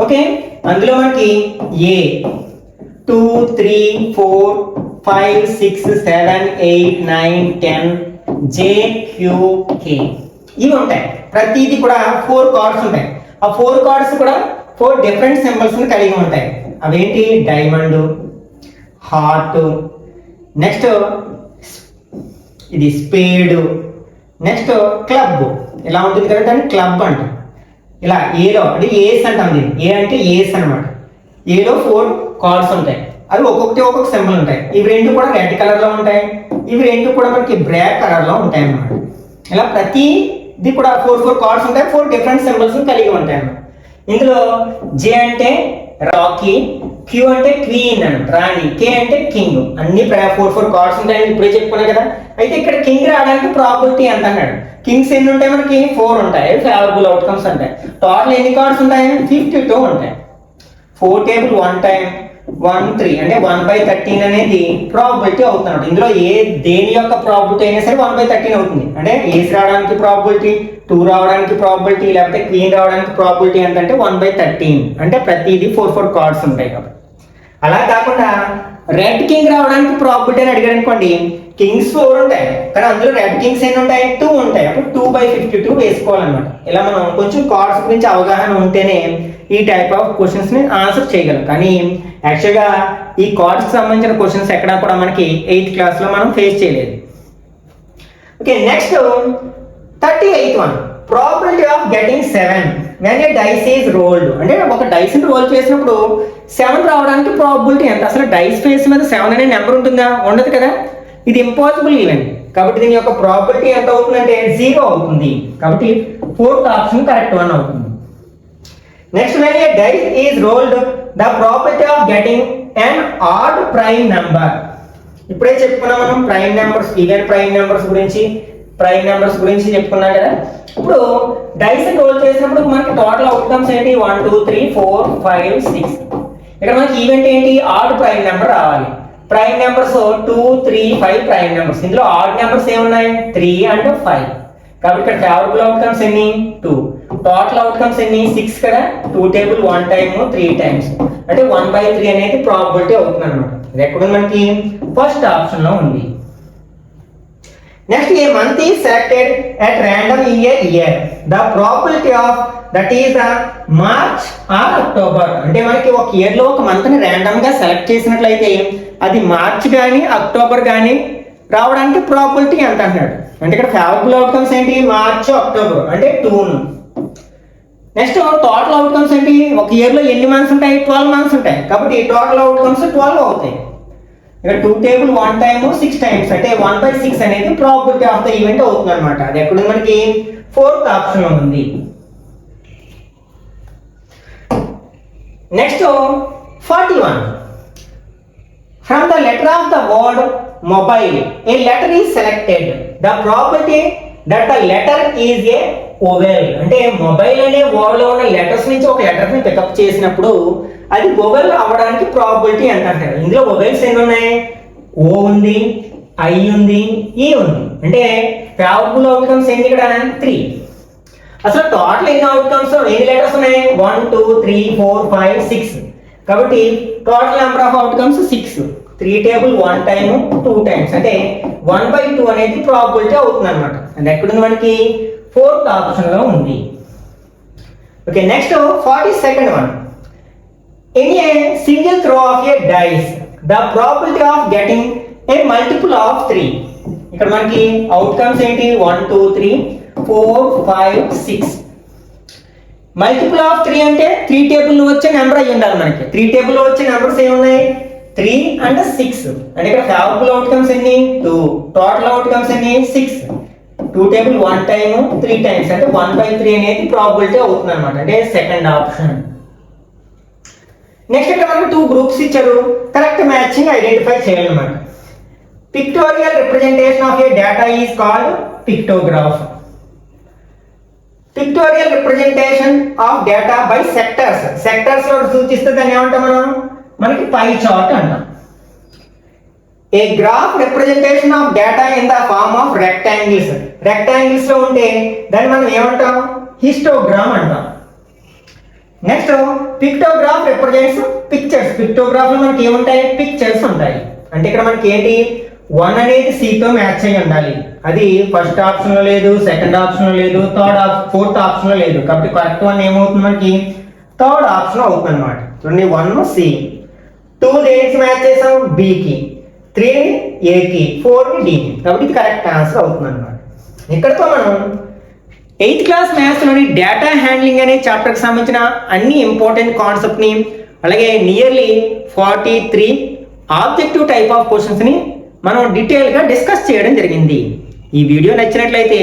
A: ఓకే, అందులో మనకి ఏ 2 3 4 5 6 7 8 9 10 జే క్యూ కే ఇవి ఉంటాయి. ప్రతిదీ కూడా 4 కార్డ్స్ ఉంటాయి. ఆ 4 కార్డ్స్ కూడా 4 డిఫరెంట్ సింబల్స్ కలిగి ఉంటాయి. అవేంటి? డైమండ్, హార్ట్, నెక్స్ట్ ఇది స్పేడ్, నెక్స్ట్ క్లబ్. ఇలా ఉంటుంది కదా, దాన్ని క్లబ్ అంట. ఇలా ఏలో అంటే ఏస్ అంటాం. దీన్ని ఏ అంటే ఏస్ అనమాట. ఏలో 4 కార్డ్స్ ఉంటాయి. అవి ఒక్కొక్క సింబల్ ఉంటాయి. ఇవి రెండు కూడా రెడ్ కలర్ లో ఉంటాయి. ఇవి రెండు కూడా మనకి బ్లాక్ కలర్ లో ఉంటాయి అన్నమాట. ఇలా ప్రతిది కూడా 4 కార్డ్స్ ఉంటాయి. 4 డిఫరెంట్ సింబల్స్ కలిగి ఉంటాయి అన్నమాట. ఇందులో జే అంటే రాకీ, క్యూ అంటే క్వీన్ అని రాణి, కే అంటే కింగ్. అన్ని 4 కార్డ్స్ ఉంటాయని ఇప్పుడే చెప్పుకున్నా కదా. అయితే ఇక్కడ కింగ్ రావడానికి ప్రాబిలిటీ ఎంత అన్నాడు? కింగ్స్ ఎన్ని ఉంటాయి? మనకి 4 ఉంటాయి. ఫేవరబుల్ అవుట్కమ్స్ ఉంటాయి. టోటల్ ఎన్ని కార్డ్స్ ఉంటాయి? 52 ఉంటాయి. 4 టేబుల్ 1 టైం 1 3 అంటే 1/13 అనేది ప్రాబిలిటీ అవుతుంది. ఇందులో దేని యొక్క ప్రాబిలిటీ అయినా సరే 1/13 అవుతుంది. అంటే ఏస్ రావడానికి ప్రాబిలిటీ, 2 రావడానికి ప్రాబిలిటీ, లేకపోతే క్వీన్ రావడానికి ప్రాబిలిటీ ఎంత అంటే 1/13. అంటే ప్రతిదీ 4 కార్డ్స్ ఉంటాయి కాబట్టి. అలా కాకుండా రెడ్ కింగ్ రావడానికి ప్రాబిలిటీ అని అడిగారు అనుకోండి, కింగ్స్ 4 ఉంటాయి కానీ అందులో రెడ్ కింగ్స్ ఎన్ని ఉంటాయి? 2 ఉంటాయి. అప్పుడు 2/52 వేసుకోవాలన్నమాట. ఇలా మనం కొంచెం కార్డ్స్ గురించి అవగాహన ఉంటేనే ఈ టైప్ ఆఫ్ క్వశ్చన్స్ ని ఆన్సర్ చేయగలం. కానీ యాక్చువల్గా ఈ కార్డ్స్ సంబంధించిన క్వశ్చన్స్ ఎక్కడా కూడా మనకి 8th క్లాస్ లో మనం ఫేస్ చేయలేదు. Okay, next 38th one. Probability of getting 7 when a dice is rolled. అంటే ఒక డైస్ ని రోల్ చేసినప్పుడు 7 రావడానికి ప్రాబిలిటీ ఎంత? అసలు డైస్ ఫేస్ మీద 7 అనే నెంబర్ ఉంటుందా? ఉండదు కదా. ఇది ఇంపాసిబుల్ ఈవెంట్. కాబట్టి దీని యొక్క ప్రాబిలిటీ ఎంత అవుతుందంటే 0 అవుతుంది. కాబట్టి 4th ఆప్షన్ కరెక్ట్ వన్ అవుతుంది. Next when a dice is rolled, the probability of getting an odd prime number. ఇప్పుడే చెప్పుకున్నాం మనం prime numbers, even prime numbers గురించి చెప్పుకున్నాం కదా. ఇప్పుడు డైస్ రోల్ చేసినప్పుడు మనకి టోటల్ అవుట్కమ్స్ ఏంటి? 1 2 3 4 5 6. ఇక్కడ మనకి ఈవెంట్ ఏంటి? ఆడ్ ప్రైమ్ నెంబర్ రావాలి. Prime numbers 2 3 5 prime numbers. ఇందులో ఆడ్ నెంబర్స్ ఏమున్నాయి? 3 అండ్ 5. కాబట్టి ఇక్కడ ఫేవరబుల్ అవుట్కమ్స్ ఎన్ని? 2. టోటల్ అవుట్కమ్స్ ఎన్ని? 6 కదా. 2 టేబుల్ 1 టైమ్ 3 టైమ్స్ అంటే 1/3 అనేది ప్రాబిలిటీ అవుతుంది అనమాట. ఇది ఎక్కడ మనకి ఫస్ట్ ఆప్షన్ లో ఉంది. Next A month is selected at random in a year. The probability of that is March or October. అంటే మనకి ఒక ఇయర్ లో ఒక మంత్ ని రాండమ్ గా సెలెక్ట్ చేసినట్లయితే అది మార్చ్ కానీ అక్టోబర్ కానీ రావడానికి ప్రాబిలిటీ ఎంత అంటున్నాడు. అంటే ఇక్కడ ఫేవరబుల్ అవుట్కమ్స్ ఏంటి? మార్చ్ అక్టోబర్ అంటే 2. నెక్స్ట్ టోటల్ అవుట్కమ్స్ ఏంటి? ఒక ఇయర్ లో ఎన్ని మంత్స్ ఉంటాయి? 12 మంత్స్ ఉంటాయి. కాబట్టి టోటల్ అవుట్కమ్స్ 12 అవుతాయి. ఇక్కడ 2 టేబుల్ 1 టైమ్ 6 టైమ్స్ అంటే 1/6 అనేది ప్రాబిలిటీ ఆఫ్ ద ఈవెంట్ అవుతుంది అనమాట. అది ఎక్కడ మనకి 4th ఆప్షన్ లో ఉంది. Next 41. From the letter of the word mobile, a letter is selected. The probability that the letter is a vowel. అంటే మొబైల్ అనే వర్డ్ లో ఉన్న లెటర్స్ నుంచి ఒక లెటర్ ని పికప్ చేసినప్పుడు అది వొవెల్ అవ్వడానికి ప్రాబిలిటీ ఎంత అంటారు. ఇందులో వొవెల్స్ ఎన్ని ఉన్నాయి? ఓ ఉంది, ఐ ఉంది, ఈ ఉంది. అంటే ఫేవరబుల్ అవుట్కమ్స్ ఎన్ని ఇక్కడ? 3. అసలు టోటల్ ఎన్ని అవుట్కమ్స్, ఎన్ని లెటర్స్ ఉన్నాయి? 1 2 3 4 5 6. కాబట్టి total number of outcomes 6. 3 table 1 time 2 times అంటే 1/2 అనేది ప్రాబబిలిటీ అవుతుంది అనమాట. అంటే ఎక్కడుంది మనకి 4th ఆప్షన్లో ఉంది. Okay, next 42nd one. In a single throw of a dice, the probability of getting a multiple of 3. ఇక్కడ మనకి అవుట్కమ్స్ ఏంటి 1 2 3 4 5 6. మల్టిపుల్ ఆఫ్ 3 అంటే 3 టేబుల్ వచ్చే నెంబర్ అయ్యి ఉండాలి మనకి. 3 టేబుల్ వచ్చే నెంబర్స్ ఏమున్నాయి 3 అండ్ 6. అంటే ఇక్కడ ఫేవరబుల్ అవుట్కమ్స్ ఎన్ని 2, టోటల్ అవుట్కమ్స్ ఎన్ని 6. 2 టేబుల్ 1 టైమ్ 3 టైమ్స్ అంటే 1/3 అనేది ప్రాబబిలిటీ అవుతుంది అనమాట. అంటే సెకండ్ ఆప్షన్. నెక్స్ట్ ఇక్కడ మనకు 2 గ్రూప్స్ ఇచ్చారు. కరెక్ట్ మ్యాచింగ్ ఐడెంటిఫై చేయాలన్నమాట. Pictorial representation of a data is called pictograph. Pictorial representation of data by sectors. Sectors లో సూచిస్తే దాన్ని ఏమంటాం మనకి పై చార్ట్ అంటాం. A graph representation of data in the form of rectangles. Rectangles లో ఉంటే దాన్ని మనం ఏమంటాం హిస్టోగ్రామ్ అంటాం. Next pictograph represents pictures. Pictograph లో మనకి ఏముంటాయి పిక్చర్స్ ఉంటాయి. అంటే ఇక్కడ మనకి ఏంటి 1 అనేది C తో మ్యాచ్ అయ్యి ఉండాలి. అది ఫస్ట్ ఆప్షన్ లో లేదు, సెకండ్ ఆప్షన్ లో లేదు, ఫోర్త్ ఆప్షన్ లో లేదు. కాబట్టి కరెక్ట్ వన్ ఏమవుతుంది మనకి థర్డ్ ఆప్షన్ అవుతుంది అనమాట. 1 C, 2 దేనికి మ్యాచ్ చేసాం B కి, 3 A కి, 4 D కి. కాబట్టి ఇది కరెక్ట్ ఆన్సర్ అవుతుంది అనమాట. ఇక్కడతో మనం 8th క్లాస్ మ్యాథ్స్లోని డేటా హ్యాండ్లింగ్ అనే చాప్టర్కి సంబంధించిన అన్ని ఇంపార్టెంట్ కాన్సెప్ట్ని అలాగే నియర్లీ 43 ఆబ్జెక్టివ్ టైప్ ఆఫ్ క్వశ్చన్స్ని మనం డీటెయిల్గా డిస్కస్ చేయడం జరిగింది. ఈ వీడియో నచ్చినట్లయితే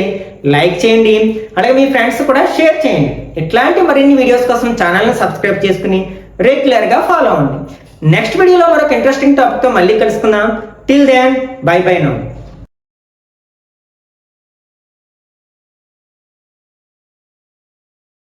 A: లైక్ చేయండి, అలాగే మీ ఫ్రెండ్స్ కూడా షేర్ చేయండి. ఇట్లాంటి మరిన్ని వీడియోస్ కోసం ఛానల్ని సబ్స్క్రైబ్ చేసుకుని రెగ్యులర్గా ఫాలో అవ్వండి. నెక్స్ట్ వీడియోలో మరొక ఇంట్రెస్టింగ్ టాపిక్తో మళ్ళీ కలుసుకుందాం. Till then bye bye now.